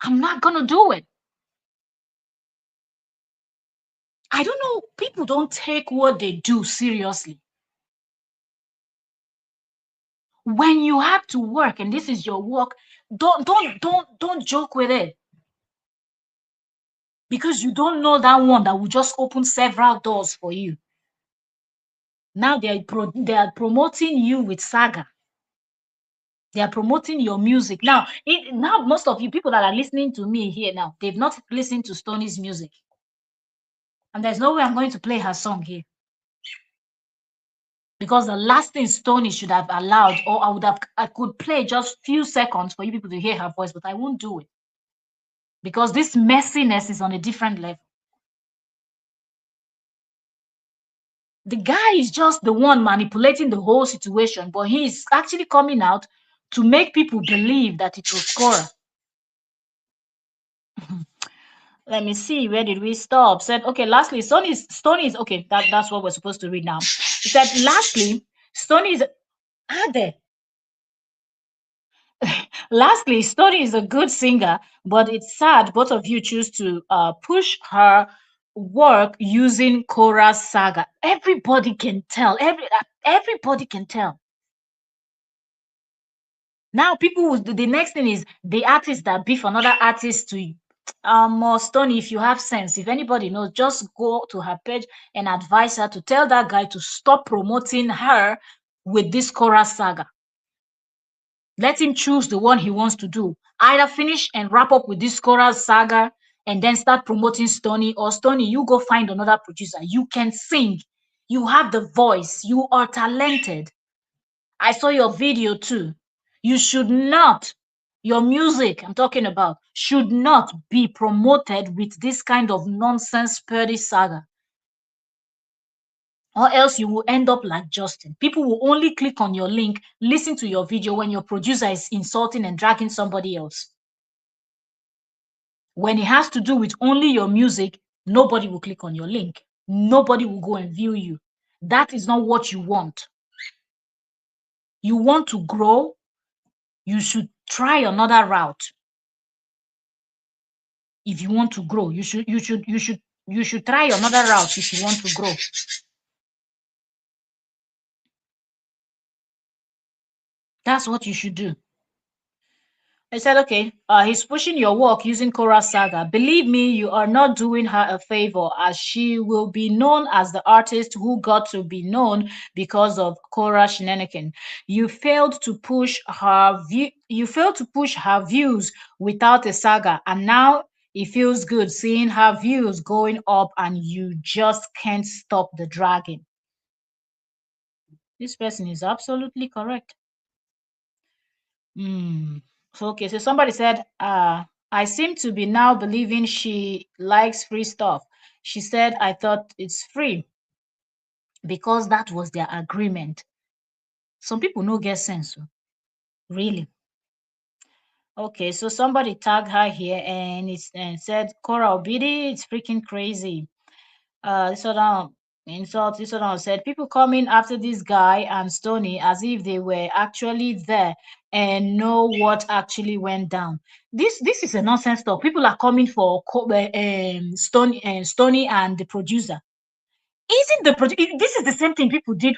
Speaker 1: I'm not gonna do it. I don't know. People don't take what they do seriously. When you have to work and this is your work, don't joke with it. Because you don't know that one that will just open several doors for you. Now they are promoting you with Saga. They are promoting your music. Now most of you people that are listening to me here now, they've not listened to Stoney's music. And there's no way I'm going to play her song here. Because the last thing Stony should have allowed, or I could play just few seconds for you people to hear her voice, but I won't do it. Because this messiness is on a different level. The guy is just the one manipulating the whole situation, but he is actually coming out to make people believe that it was KORRA. Let me see, where did we stop? Said, okay, lastly, Stony is okay, that's what we're supposed to read now. He said, lastly, Stony is there. Lastly, Stony is a good singer, but it's sad both of you choose to push her work using KORRA's saga. Everybody can tell. Everybody can tell. Now, the next thing is the artist that beef another artist to more Stony. If you have sense, if anybody knows, just go to her page and advise her to tell that guy to stop promoting her with this KORRA saga. Let him choose the one he wants to do. Either finish and wrap up with this KORRA saga and then start promoting Stony, or Stony, you go find another producer. You can sing. You have the voice. You are talented. I saw your video too. You should not, your music I'm talking about, should not be promoted with this kind of nonsense Purdy saga. Or else you will end up like Justin. People will only click on your link, listen to your video when your producer is insulting and dragging somebody else. When it has to do with only your music, nobody will click on your link. Nobody will go and view you. That is not what you want. You want to grow, you should try another route. If you want to grow, you should try another route if you want to grow. That's what you should do. I said, okay, he's pushing your work using KORRA saga. Believe me, you are not doing her a favor, as she will be known as the artist who got to be known because of KORRA shenanigan. You failed to push her views without a saga, and now it feels good seeing her views going up, and you just can't stop the dragging. This person is absolutely correct. Okay, so somebody said, I seem to be now believing she likes free stuff. She said, I thought it's free because that was their agreement. Some people no get sense, really. Okay, so somebody tagged her here and said, KORRA Obidi, it's freaking crazy. This one said, people coming after this guy and Stony as if they were actually there and know what actually went down. This is a nonsense talk. People are coming for Stony and the producer. Isn't the this is the same thing people did.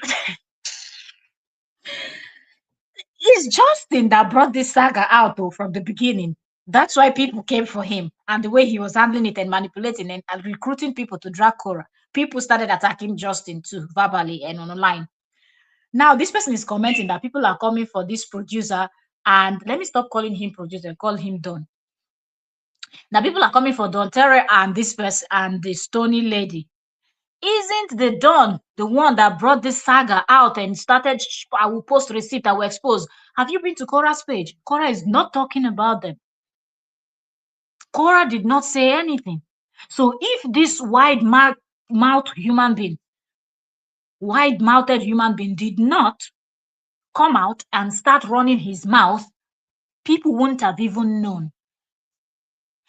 Speaker 1: It's Justin that brought this saga out though from the beginning. That's why people came for him, and the way he was handling it and manipulating and recruiting people to drag KORRA. People started attacking Justin too, verbally and online. Now this person is commenting that people are coming for this producer, and let me stop calling him producer, call him Don. Now people are coming for Don Terry and this person and the Stony lady. Isn't the Don the one that brought this saga out and started, I will post receipt, I will expose? Have you been to KORRA's page? KORRA is not talking about them. KORRA did not say anything. So if this wide-mouthed human being did not come out and start running his mouth, people wouldn't have even known.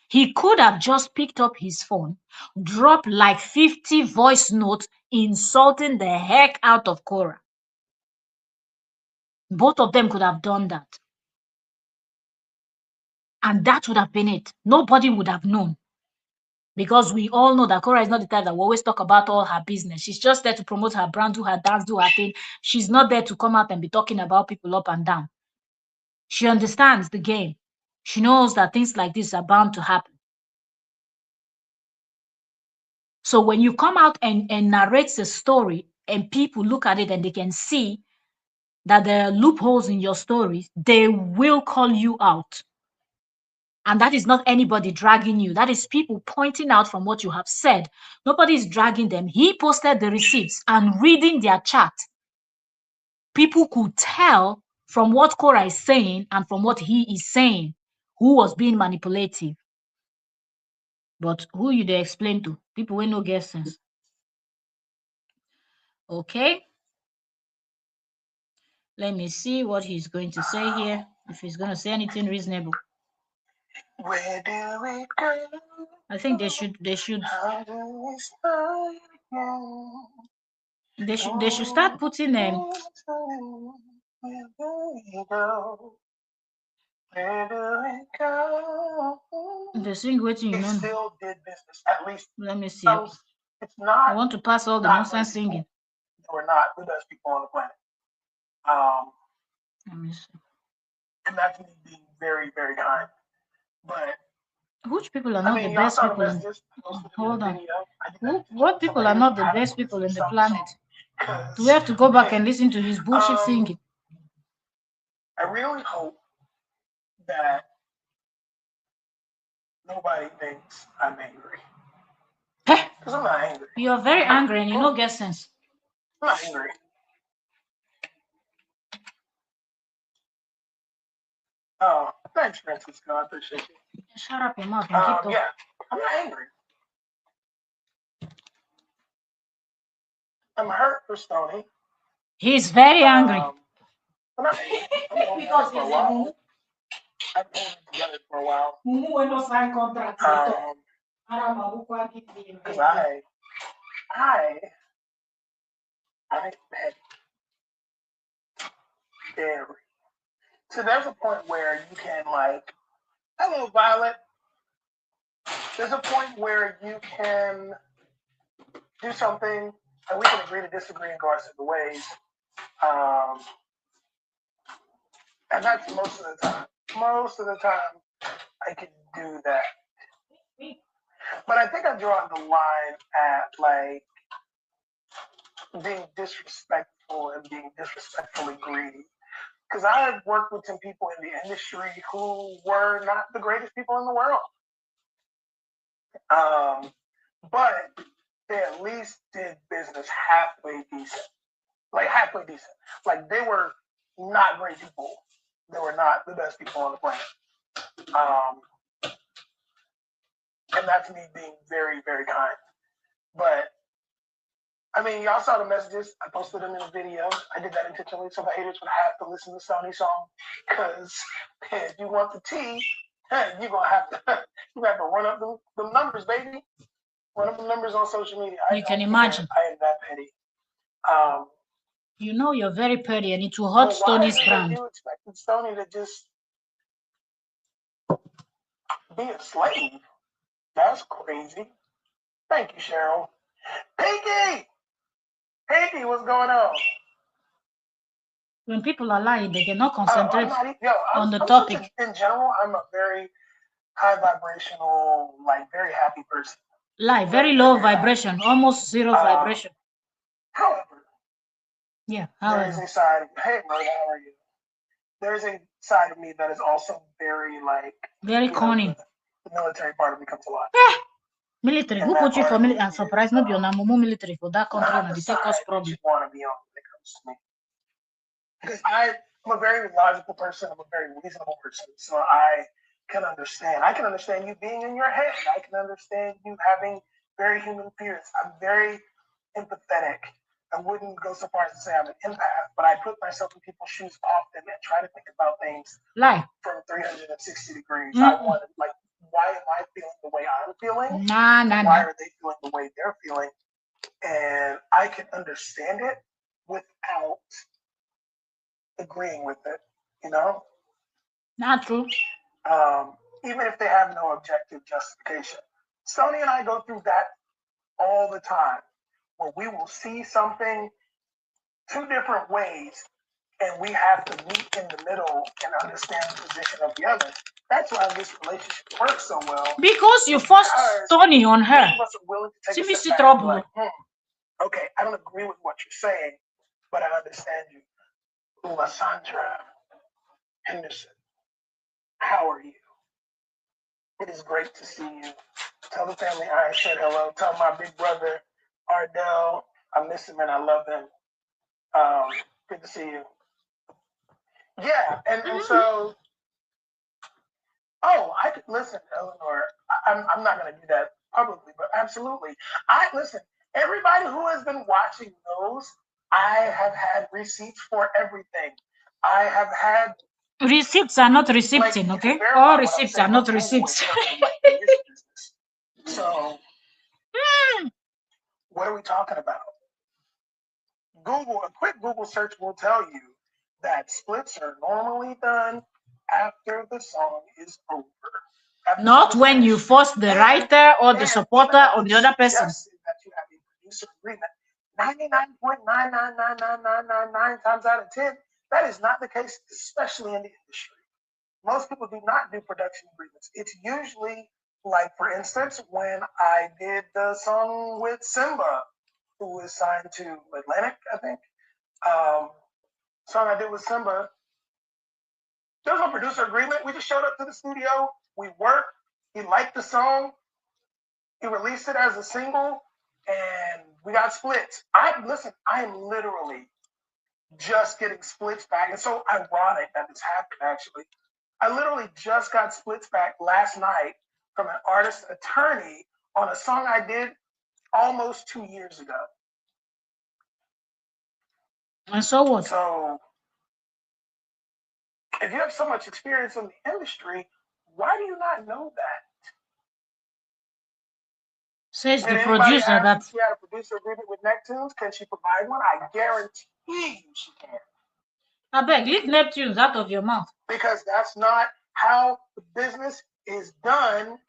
Speaker 1: He could have just picked up his phone, dropped like 50 voice notes insulting the heck out of KORRA. Both of them could have done that. And that would have been it. Nobody would have known. Because we all know that KORRA is not the type that will always talk about all her business. She's just there to promote her brand, do her dance, do her thing. She's not there to come out and be talking about people up and down. She understands the game. She knows that things like this are bound to happen. So when you come out and narrate a story and people look at it and they can see that there are loopholes in your stories, they will call you out. And that is not anybody dragging you. That is people pointing out from what you have said. Nobody is dragging them. He posted the receipts and reading their chat. People could tell from what KORRA is saying and from what he is saying who was being manipulative. But who you they explain to? People will no get sense. Okay. Let me see what he's going to say here. If he's going to say anything reasonable.
Speaker 2: Where do we go?
Speaker 1: I think they should
Speaker 2: How do we start again?
Speaker 1: They should start putting them.
Speaker 2: Where do we go? Where do we go?
Speaker 1: The sing waiting, you know.
Speaker 2: Still did business, at least.
Speaker 1: Let me see.
Speaker 2: It's not.
Speaker 1: I want to pass all the nonsense singing.
Speaker 2: We're not the best people on the planet.
Speaker 1: Let me see.
Speaker 2: Imagine me being very, very kind, but
Speaker 1: which people are not the best people in hold on. What people are not the best people in the planet? Do we have to go back and listen to his bullshit singing?
Speaker 2: I really hope that nobody thinks I'm angry. Because I'm not angry.
Speaker 1: You're very angry and you don't get sense.
Speaker 2: I'm not angry. Oh, thanks, Francisco. I appreciate you.
Speaker 1: Shut up your mouth and keep talking.
Speaker 2: Yeah, I'm not angry. I'm hurt for Stony.
Speaker 1: He's very angry.
Speaker 2: I'm not angry. Because he's a I've been together for a while. Because I'm very. So there's a point where you can like, hello, Violet. There's a point where you can do something and we can agree to disagree and go our separate ways. And that's most of the time. Most of the time, I can do that. But I think I'm drawing the line at like being disrespectful and being disrespectfully greedy. Because I have worked with some people in the industry who were not the greatest people in the world. But they at least did business halfway decent. Like halfway decent. Like they were not great people. They were not the best people on the planet. And that's me being very, very kind. But I mean, y'all saw the messages. I posted them in the video. I did that intentionally so the haters would have to listen to Sony song. Because if you want the tea, you're gonna have to run up them numbers, baby. Run up the numbers on social media.
Speaker 1: You can imagine.
Speaker 2: I am that petty.
Speaker 1: You know you're very petty and it will hurt Stoney's brand.
Speaker 2: You expected Stoney to just be a slave. That's crazy. Thank you, Cheryl. Pinky! Pinky, what's going on?
Speaker 1: When people are lying, they cannot concentrate on the topic.
Speaker 2: In general, I'm a very high vibrational, like very happy person.
Speaker 1: Lie, very low vibration, almost zero vibration.
Speaker 2: However,
Speaker 1: there
Speaker 2: is a side. Hey, Rhoda, how are you? There's a side of me that is also very like
Speaker 1: very corny.
Speaker 2: The military part of me comes alive.
Speaker 1: Military. Who put you for military? I'm surprised not be on a military for that country and the take us problem.
Speaker 2: You want to be on when it comes to me. Because I'm a very logical person. I'm a very reasonable person. So I can understand. I can understand you being in your head. I can understand you having very human fears. I'm very empathetic. I wouldn't go so far as to say I'm an empath, but I put myself in people's shoes often and try to think about things from 360 degrees. I want to, like, why am I feeling the way I'm feeling? Why are they feeling the way they're feeling? And I can understand it without agreeing with it, you know?
Speaker 1: Not true.
Speaker 2: Even if they have no objective justification. Sony and I go through that all the time, where we will see something two different ways and we have to meet in the middle and understand the position of the other. That's why this relationship works so well.
Speaker 1: Because you forced Tony on her.
Speaker 2: She missed the trouble. Like, okay, I don't agree with what you're saying, but I understand you. Lysandra Henderson, how are you? It is great to see you. Tell the family I said hello. Tell my big brother, Ardell, I miss him and I love him. Good to see you. Yeah, and so, I could listen, Eleanor. I'm not going to do that publicly, but absolutely. Listen, everybody who has been watching knows I have had receipts for everything. I have had
Speaker 1: receipts are not receipts, okay? All receipts are not receipts.
Speaker 2: So, what are we talking about? A quick Google search will tell you that splits are normally done after the song is over.
Speaker 1: Not when you force the writer or the supporter or the other person.
Speaker 2: That you have a producer agreement 99.9999999 times out of 10, that is not the case, especially in the industry. Most people do not do production agreements. It's usually like, for instance, when I did the song with Simba, who is signed to Atlantic, I think. Song I did with Simba, There was no producer agreement. We just showed up to the studio. We worked. He liked the song. He released it as a single, and we got splits. I am literally just getting splits back. It's so ironic that this happened, actually. I literally just got splits back last night from an artist attorney on a song I did almost 2 years ago.
Speaker 1: And so what?
Speaker 2: So if you have so much experience in the industry, why do you not know that?
Speaker 1: Says
Speaker 2: Did
Speaker 1: the
Speaker 2: anybody
Speaker 1: producer
Speaker 2: ask
Speaker 1: that
Speaker 2: if she had a producer agreement with Neptunes? Can she provide one? I guarantee you she can.
Speaker 1: I beg, leave Neptunes out of your mouth.
Speaker 2: Because that's not how the business is done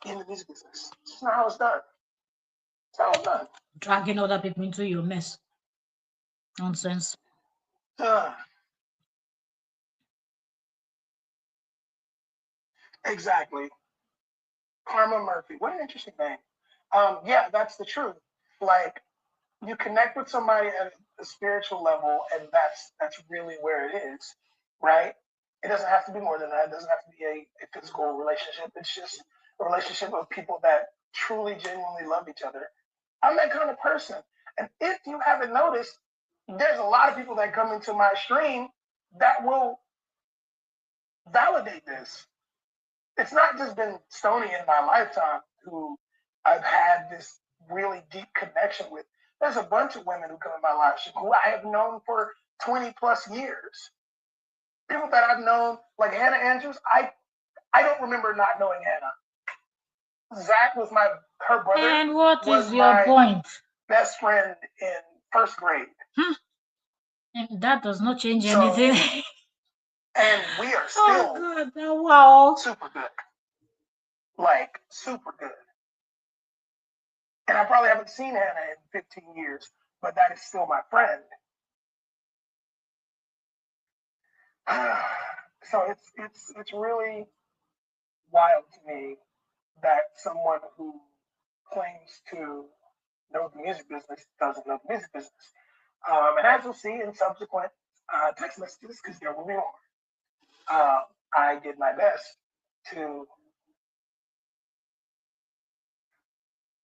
Speaker 2: in the music business. It's not how it's done. It's how it's done.
Speaker 1: Dragging other people into your mess. Nonsense.
Speaker 2: Exactly. Karma Murphy. What an interesting name. Yeah, that's the truth. Like, you connect with somebody at a spiritual level, and that's really where it is, right? It doesn't have to be more than that. It doesn't have to be a physical relationship. It's just a relationship of people that truly, genuinely love each other. I'm that kind of person. And if you haven't noticed, there's a lot of people that come into my stream that will validate this. It's not just been Stoney in my lifetime who I've had this really deep connection with. There's a bunch of women who come in my life who I have known for 20 plus years. People that I've known, like Hannah Andrews, I don't remember not knowing Hannah. Zach was her brother.
Speaker 1: And what
Speaker 2: was
Speaker 1: is your
Speaker 2: my
Speaker 1: point?
Speaker 2: best friend in first grade.
Speaker 1: That does not change anything.
Speaker 2: And we are still
Speaker 1: wow.
Speaker 2: super good. Like, super good. And I probably haven't seen Hannah in 15 years, but that is still my friend. So it's really wild to me that someone who claims to know the music business doesn't know the music business. And as you'll see in subsequent text messages, because there will be more, I did my best to.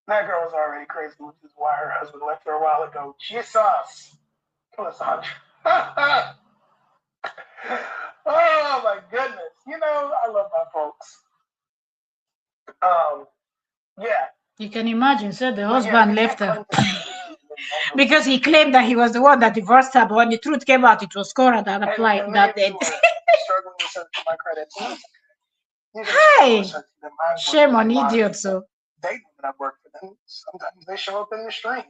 Speaker 2: That girl was already crazy, which is why her husband left her a while ago. Jesus! Cassandra. Oh my goodness. You know, I love my folks. Yeah.
Speaker 1: You can imagine, said the husband left her. Because he claimed that he was the one that divorced her, but when the truth came out, it was KORRA that applied that.
Speaker 2: Struggling to search for my credits.
Speaker 1: Hey! Shame on idiots. So
Speaker 2: they when I work for them, sometimes they show up in the stream.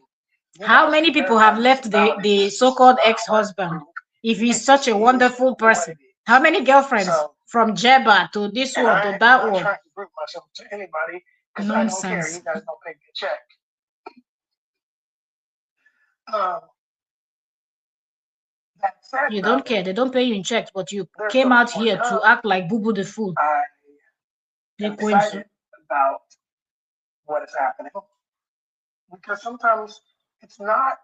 Speaker 1: How many people have left the so-called ex-husband? If he's such a wonderful person, how many girlfriends from Jeba to this one to that one?
Speaker 2: I'm not trying to prove myself to anybody because I don't care. You guys don't pay me a check.
Speaker 1: You don't care. They don't pay you in checks, but you came out here to act like Boo Boo the fool.
Speaker 2: I'm excited about what is happening because sometimes it's not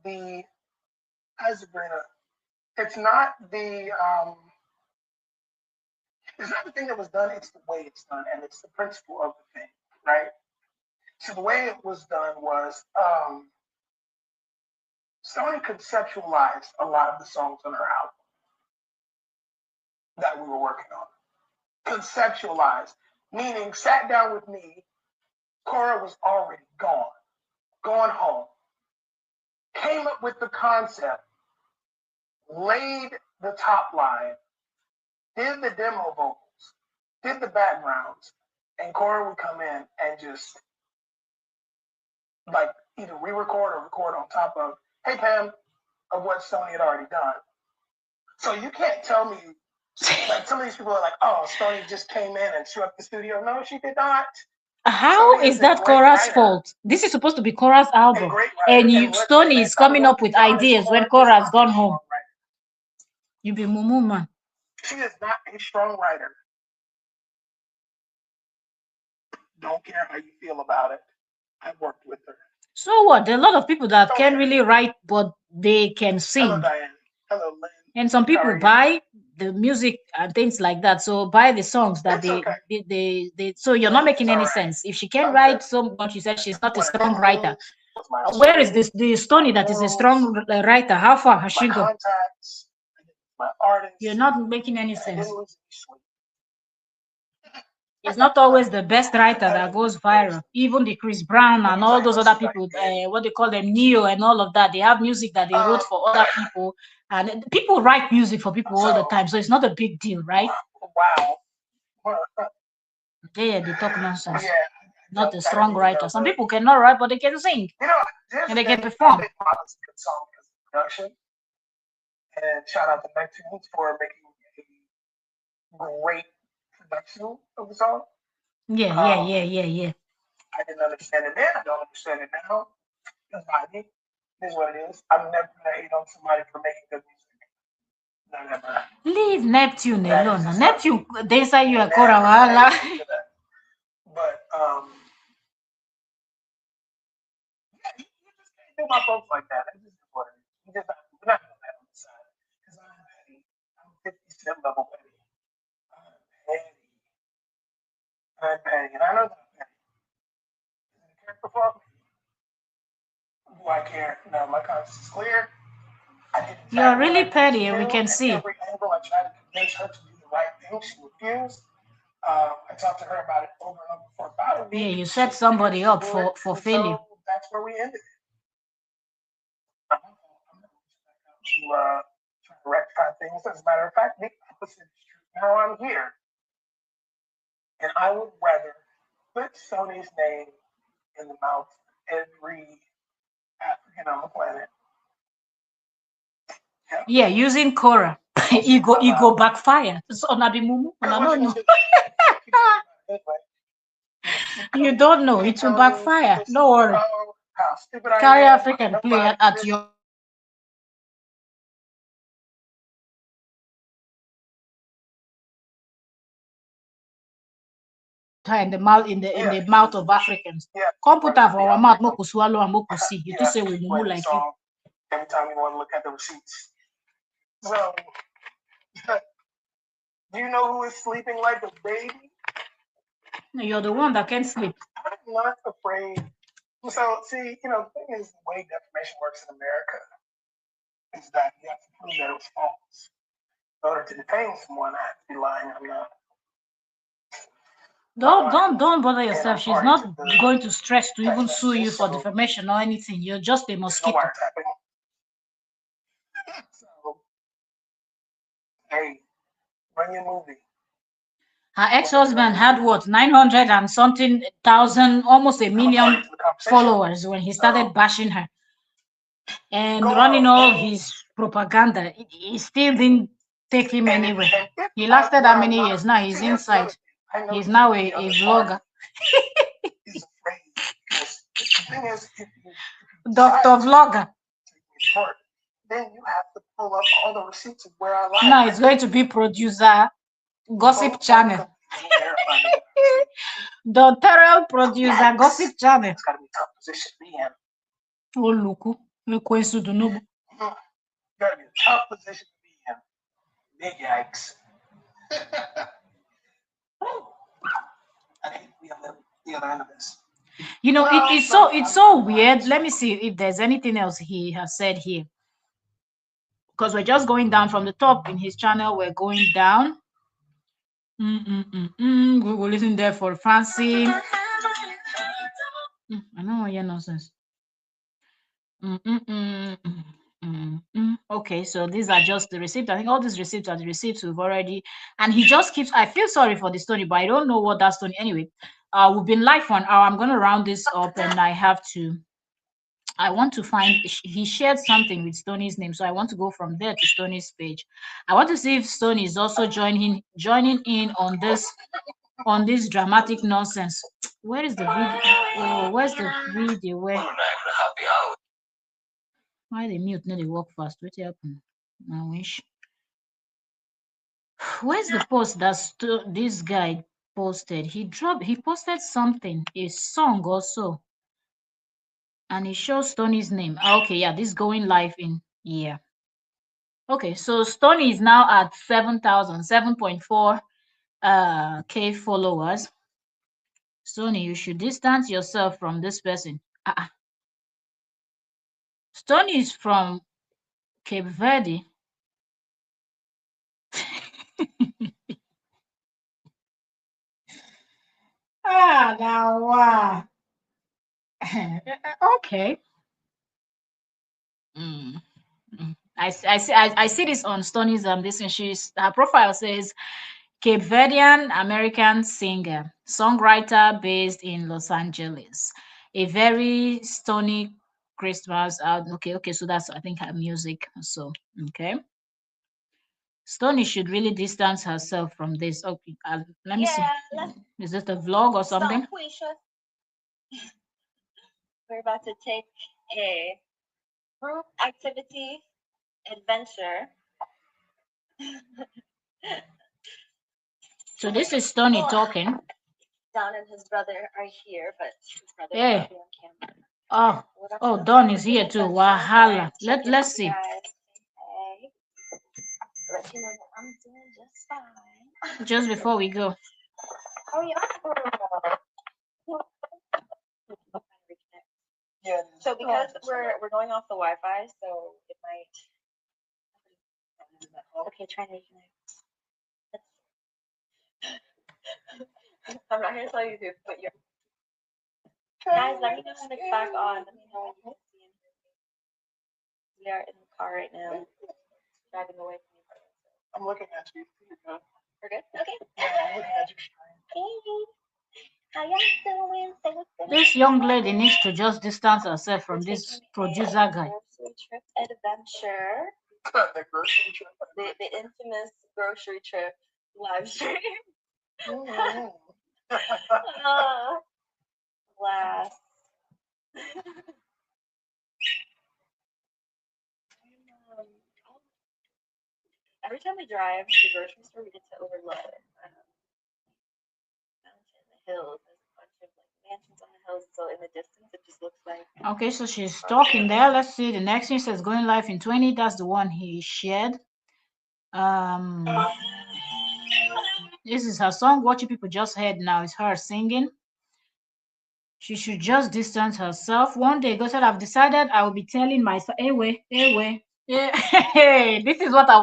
Speaker 2: the as Sabrina, it's not the thing that was done. It's the way it's done, and it's the principle of the thing, right? So the way it was done was Sony conceptualized a lot of the songs on her album that we were working on. Conceptualized, meaning sat down with me. KORRA was already gone home. Came up with the concept, laid the top line, did the demo vocals, did the backgrounds, and KORRA would come in and just like either re-record or record on top of, hey Pam, of what Sony had already done. So you can't tell me, like some of these people are like, oh, Sony just came in and threw up the studio. No, she did not.
Speaker 1: How is that KORRA's fault? This is supposed to be KORRA's album. And Stoney is coming up with ideas when KORRA's gone home. You be mumu man.
Speaker 2: She is not a strong writer. Don't care how you feel about it. I've worked with her.
Speaker 1: So what? There are a lot of people that can't really write, but they can sing.
Speaker 2: Hello, Diane. Hello, Lynn.
Speaker 1: And some people
Speaker 2: Sorry.
Speaker 1: buy the music and things like that. So buy the songs that
Speaker 2: It's okay.
Speaker 1: they so you're not making
Speaker 2: It's
Speaker 1: any
Speaker 2: all right.
Speaker 1: sense. If she can
Speaker 2: I'm
Speaker 1: write
Speaker 2: good.
Speaker 1: so much, you said she's not a
Speaker 2: My
Speaker 1: strong writer.
Speaker 2: tattoos, my
Speaker 1: Where is
Speaker 2: shoes,
Speaker 1: this the
Speaker 2: my
Speaker 1: Stony that is a
Speaker 2: morals,
Speaker 1: strong writer? How far has
Speaker 2: my
Speaker 1: she gone?
Speaker 2: contacts, my
Speaker 1: You're
Speaker 2: artists.
Speaker 1: not making any
Speaker 2: I
Speaker 1: sense.
Speaker 2: didn't lose any sleep.
Speaker 1: It's not always the best writer that goes viral. Even the Chris Brown
Speaker 2: Let
Speaker 1: and
Speaker 2: me tell
Speaker 1: all
Speaker 2: you
Speaker 1: those
Speaker 2: what
Speaker 1: other
Speaker 2: I
Speaker 1: people,
Speaker 2: did.
Speaker 1: what they call them, Neo and all of that, they have music that they wrote for other people, and people write music for people all the
Speaker 2: So,
Speaker 1: time, so it's not a big deal, right?
Speaker 2: wow. Well,
Speaker 1: They talk nonsense.
Speaker 2: yeah,
Speaker 1: Not a
Speaker 2: gotta
Speaker 1: strong
Speaker 2: give you
Speaker 1: writer.
Speaker 2: those.
Speaker 1: Some people cannot write, but they can sing
Speaker 2: You know, here's
Speaker 1: and
Speaker 2: the
Speaker 1: they can
Speaker 2: thing. I
Speaker 1: perform.
Speaker 2: think Mom is a good song because of production. And shout out to Neptunes for making a great production of the song.
Speaker 1: Yeah.
Speaker 2: I didn't understand it then. I don't understand it now. It's my it is what it is. I'm never gonna hate on somebody for making good music. No, never.
Speaker 1: Leave Neptune
Speaker 2: That is
Speaker 1: alone.
Speaker 2: just not
Speaker 1: Neptune,
Speaker 2: me.
Speaker 1: they say you are
Speaker 2: Never
Speaker 1: Korra
Speaker 2: gonna
Speaker 1: Wahala.
Speaker 2: hate for that. But yeah, you just can't do my folks like that. That's just what it is. You just not, we're not doing that on the side. Because I'm petty. I'm 50 cent level petty. I'm petty. I'm petty. And I know that I'm petty. Is it a character flaw? Do I care? No, my conscience is clear. I did
Speaker 1: You're
Speaker 2: exactly what
Speaker 1: really
Speaker 2: I needed to
Speaker 1: petty, and we
Speaker 2: do
Speaker 1: can
Speaker 2: at
Speaker 1: see.
Speaker 2: every angle. I tried to convince her to do the right thing. She refused. I talked to her about it over and over for about a
Speaker 1: Yeah,
Speaker 2: week.
Speaker 1: you
Speaker 2: She
Speaker 1: set somebody
Speaker 2: refused to
Speaker 1: up
Speaker 2: do it,
Speaker 1: for
Speaker 2: and
Speaker 1: failure.
Speaker 2: so that's where we ended it. I'm not reaching back out to try to rectify things. As a matter of fact, the opposite is true. Now I'm here, and I would rather put Sony's name in the mouth of every African on the planet. Yeah,
Speaker 1: Yeah, using Korra.
Speaker 2: I'll say it out
Speaker 1: Ego
Speaker 2: loud.
Speaker 1: backfire. So Nabi Mumu,
Speaker 2: Because
Speaker 1: I
Speaker 2: what you
Speaker 1: don't
Speaker 2: gonna
Speaker 1: know.
Speaker 2: do? Keep talking about it anyway. You
Speaker 1: You
Speaker 2: come
Speaker 1: don't know.
Speaker 2: keep
Speaker 1: It will
Speaker 2: telling me
Speaker 1: backfire.
Speaker 2: this
Speaker 1: Don't worry.
Speaker 2: how stupid I
Speaker 1: Carry
Speaker 2: am.
Speaker 1: African play
Speaker 2: Nobody
Speaker 1: at
Speaker 2: this
Speaker 1: your in the mouth in
Speaker 2: yeah,
Speaker 1: the mouth of Africans.
Speaker 2: yeah,
Speaker 1: Come put
Speaker 2: right,
Speaker 1: her for
Speaker 2: yeah,
Speaker 1: our mouth, moku swallow and moku see. You
Speaker 2: you
Speaker 1: do
Speaker 2: have
Speaker 1: say
Speaker 2: to
Speaker 1: we
Speaker 2: keep
Speaker 1: mumu
Speaker 2: playing the
Speaker 1: like you.
Speaker 2: song every time you want to look at the receipts. So do you know who is sleeping like a baby?
Speaker 1: You're the one that can't sleep.
Speaker 2: I'm not afraid. So see, the thing is the way defamation works in America is that you have to prove that it was false. In order to defame someone, I have to be lying. I'm not.
Speaker 1: Don't bother
Speaker 2: And
Speaker 1: yourself.
Speaker 2: I'm
Speaker 1: She's
Speaker 2: party
Speaker 1: not
Speaker 2: to the
Speaker 1: going to stress to
Speaker 2: text
Speaker 1: even sue you
Speaker 2: messages,
Speaker 1: for
Speaker 2: so
Speaker 1: defamation or anything. You're just a
Speaker 2: there's no
Speaker 1: mosquito.
Speaker 2: wiretapping. So hey, run your movie.
Speaker 1: Her ex-husband had what 900 and something thousand, almost a
Speaker 2: I'm a party
Speaker 1: million
Speaker 2: to the conversation.
Speaker 1: followers when he started
Speaker 2: So
Speaker 1: bashing her and
Speaker 2: go
Speaker 1: running
Speaker 2: on.
Speaker 1: all
Speaker 2: I mean,
Speaker 1: his propaganda. It still didn't take him anywhere.
Speaker 2: and if
Speaker 1: He lasted
Speaker 2: what
Speaker 1: how
Speaker 2: I'm
Speaker 1: many
Speaker 2: not,
Speaker 1: years? Now he's
Speaker 2: see, that's the other
Speaker 1: inside.
Speaker 2: thing. I
Speaker 1: He's
Speaker 2: noticed
Speaker 1: now
Speaker 2: the
Speaker 1: a
Speaker 2: other party
Speaker 1: vlogger.
Speaker 2: is afraid because the thing is, if you decide
Speaker 1: Dr.
Speaker 2: to
Speaker 1: Vlogger.
Speaker 2: take me to court, then you have to pull up all the receipts of where I lied.
Speaker 1: Now it's going to be producer gossip
Speaker 2: Both
Speaker 1: channel.
Speaker 2: companies will verify me.
Speaker 1: Doctoral producer gossip channel.
Speaker 2: It's got to be a tough position to be in.
Speaker 1: Oh, look. Look,
Speaker 2: Got to be a tough position to be in. Big yikes. I think we have the other end of this.
Speaker 1: It's so weird. Let me see if there's anything else he has said here. Because we're just going down from the top in his channel. We're going down. Google isn't there for fancy. I know what you're nonsense. Okay, so these are just the receipts. I think all these receipts are the receipts we've already. And he just keeps. I feel sorry for the story, but I don't know what that story. Anyway, we've been live for an hour. I'm gonna round this up, and I want to find. He shared something with Stoney's name, so I want to go from there to Stoney's page. I want to see if Stoney is also joining in on this dramatic nonsense. Where is the video? Oh, where's the video? Why the mute? No, they work fast. What happened? I wish. Where's the post that this guy posted? He posted something, a song also, and it shows Tony's name. Okay, yeah, this going live in, yeah. Okay, so Stony is now at 7,000, 7.4 K followers. Stony, you should distance yourself from this person. Stony is from Cape Verde. Now, okay. Mm. I see this on Stony's this, and she's her profile says Cape Verdean American singer, songwriter based in Los Angeles. A very Stony Christmas. Okay, so that's I think her music. So okay, Stony should really distance herself from this. Okay, let me see. Is it a vlog or something?
Speaker 2: We're about to take a group activity adventure.
Speaker 1: So this is Stony talking.
Speaker 2: Don and his brother are here, but his brother
Speaker 1: Hey.
Speaker 2: can't be on camera.
Speaker 1: Don is here too. Wahala. Let's see.
Speaker 2: Let you know that I'm doing just fine.
Speaker 1: Just before we go.
Speaker 2: Oh yeah. Yeah. So because we're going off the Wi-Fi, so it might. Okay, try to reconnect. I'm not gonna tell you to, but you're. Guys, let me know when it's back on. Let me know when you can see and hear me. We are in the car right now, driving away from you. I'm looking at you. You're good. We're good? Okay. Yeah, I'm looking at you. Hey. How y'all doing?
Speaker 1: This young lady needs to just distance herself from this producer guy.
Speaker 2: Grocery trip adventure. The grocery trip. The infamous grocery trip live stream. Last. Every time we drive to the grocery store, we get to overlook mountain, the hills. There's a bunch of like mansions on the hills, so in the distance, it just looks like.
Speaker 1: Okay, so she's talking there. Let's see. The next thing says going live in 20. That's the one he shared. This is her song. What you people just heard now is her singing. She should just distance herself. One day, God said, I've decided I will be telling myself, hey, yeah. This is what I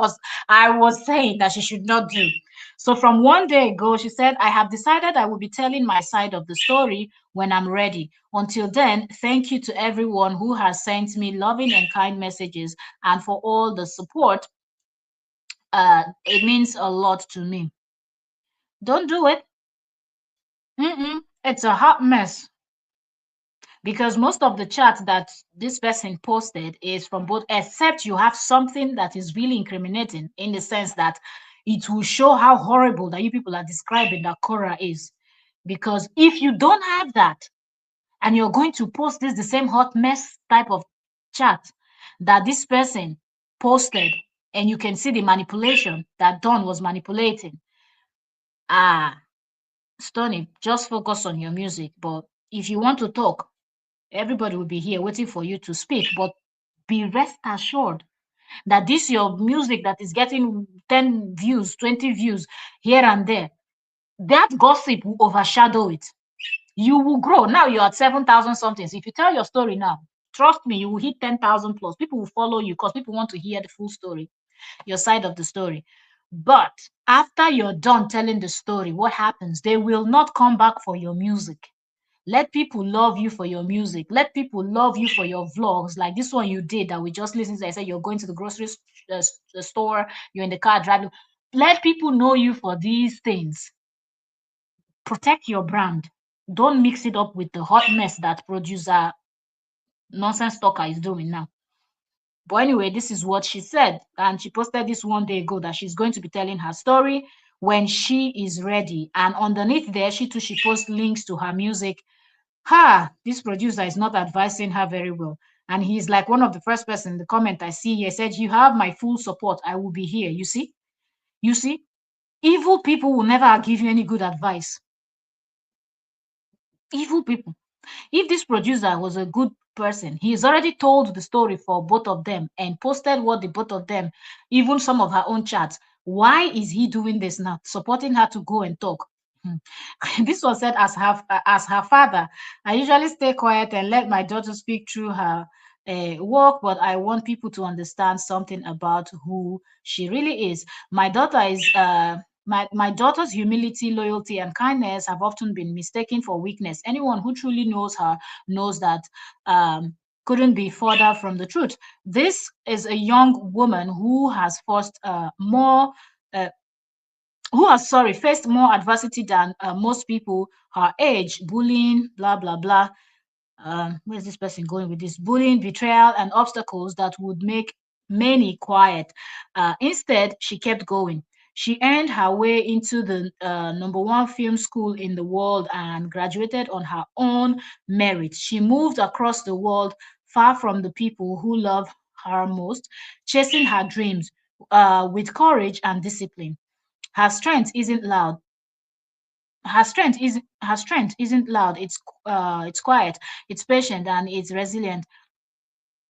Speaker 1: was saying that she should not do. So from one day ago, she said, I have decided I will be telling my side of the story when I'm ready. Until then, thank you to everyone who has sent me loving and kind messages and for all the support. It means a lot to me. Don't do it. It's a hot mess. Because most of the chats that this person posted is from both, except you have something that is really incriminating in the sense that it will show how horrible that you people are describing that KORRA is. Because if you don't have that and you're going to post this the same hot mess type of chat that this person posted, and you can see the manipulation that Don was manipulating, Stony, just focus on your music. But if you want to talk, everybody will be here waiting for you to speak. But be rest assured that this your music that is getting 10 views, 20 views here and there, that gossip will overshadow it. You will grow. Now you're at 7,000 something. So if you tell your story now, trust me, you will hit 10,000 plus. People will follow you because people want to hear the full story, your side of the story. But after you're done telling the story, what happens? They will not come back for your music. Let people love you for your music. Let people love you for your vlogs, like this one you did that we just listened to. I said you're going to the grocery store, you're in the car driving. Let people know you for these things. Protect your brand. Don't mix it up with the hot mess that producer nonsense talker is doing now. But anyway, this is what she said, and she posted this one day ago that she's going to be telling her story when she is ready. And underneath there, she posts links to her music. This producer is not advising her very well. And he's like one of the first person in the comment I see here said, you have my full support. I will be here. You see? Evil people will never give you any good advice. Evil people. If this producer was a good person, he's already told the story for both of them and posted what the both of them, even some of her own chats. Why is he doing this now? Supporting her to go and talk. This was said as her father. I usually stay quiet and let my daughter speak through her work, but I want people to understand something about who she really is. My daughter's humility, loyalty, and kindness have often been mistaken for weakness. Anyone who truly knows her knows that couldn't be further from the truth. This is a young woman uh, who has faced more adversity than most people her age, bullying, blah blah blah. Where's this person going with this? Bullying, betrayal, and obstacles that would make many quiet. Instead, she kept going. She earned her way into the number one film school in the world and graduated on her own merit. She moved across the world, far from the people who love her most, chasing her dreams with courage and discipline. Her strength isn't loud. Her strength isn't loud. It's quiet. It's patient and it's resilient.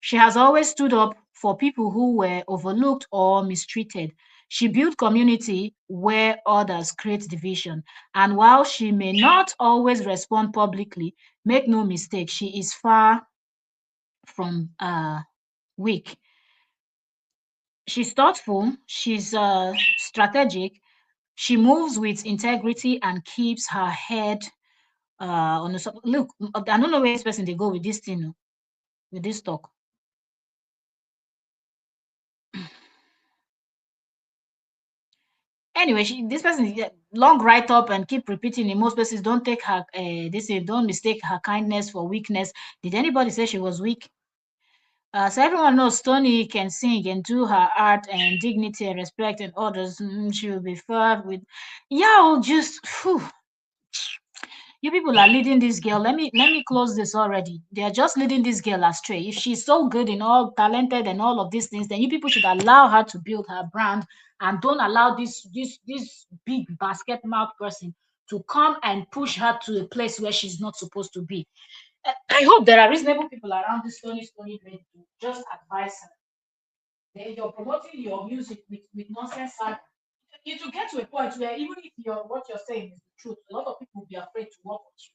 Speaker 1: She has always stood up for people who were overlooked or mistreated. She built community where others create division. And while she may not always respond publicly, make no mistake, she is far from weak. She's thoughtful. She's strategic. She moves with integrity and keeps her head on the look. I don't know where this person they go with this thing, with this talk. Anyway, this person long write up and keep repeating it. Most places don't take her. They say don't mistake her kindness for weakness. Did anybody say she was weak? So everyone knows Tony can sing and do her art and dignity and respect and others. She will be fair with. Yeah, just. Whew. You people are leading this girl. Let me close this already. They are just leading this girl astray. If she's so good in all talented and all of these things, then you people should allow her to build her brand and don't allow this big basket mouth person to come and push her to a place where she's not supposed to be. I hope there are reasonable people around this Stony lady to just advise her. Then you're promoting your music with nonsense saga. It will get to a point where even if what you're saying is the truth, a lot of people will be afraid to work with you.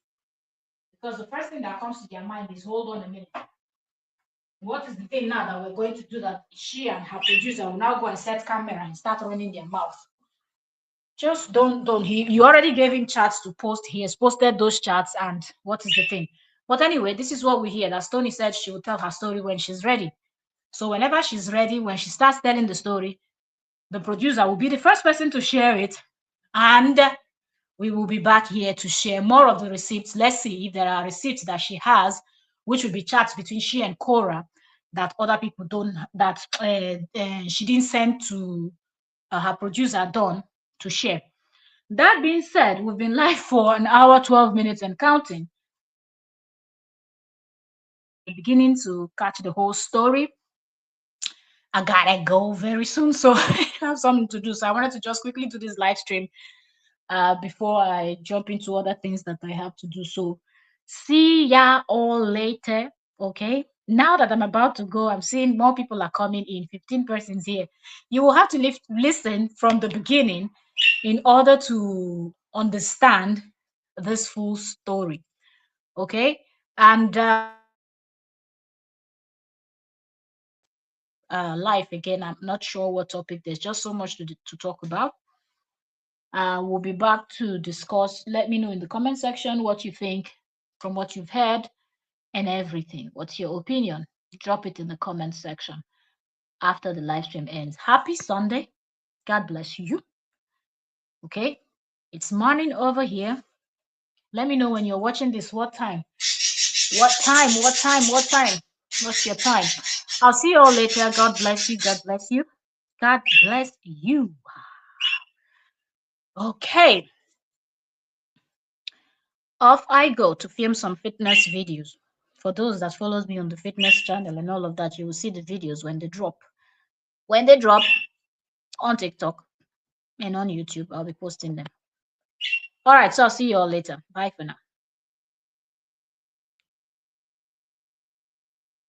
Speaker 1: Because the first thing that comes to their mind is, hold on a minute. What is the thing now that we're going to do that she and her producer will now go and set camera and start running their mouth? Just don't. You already gave him chats to post. He has posted those chats, and what is the thing? But anyway, this is what we hear. That Stony said she will tell her story when she's ready. So whenever she's ready, when she starts telling the story, the producer will be the first person to share it, and we will be back here to share more of the receipts. Let's see if there are receipts that she has, which will be chats between she and Korra that other people don't, that she didn't send to her producer, Don, to share. That being said, we've been live for an hour, 12 minutes and counting. Beginning to catch the whole story. I gotta go very soon, so I have something to do. So I wanted to just quickly do this live stream before I jump into other things that I have to do. So see ya all later. Okay. Now that I'm about to go, I'm seeing more people are coming in, 15 persons here. You will have to listen from the beginning in order to understand this full story. Okay. And life again, I'm not sure what topic. There's just so much to talk about. We'll be back to discuss. Let me know in the comment section what you think from what you've heard and everything. What's your opinion? Drop it in the comment section after the live stream ends. Happy Sunday. God bless you. Okay. It's morning over here. Let me know when you're watching this. What time? What time? What time? What time? What's your time? I'll see you all later. God bless you. God bless you. God bless you. Okay. Off I go to film some fitness videos. For those that follows me on the fitness channel and all of that, you will see the videos when they drop. When they drop on TikTok and on YouTube, I'll be posting them. All right, so I'll see you all later. Bye for now.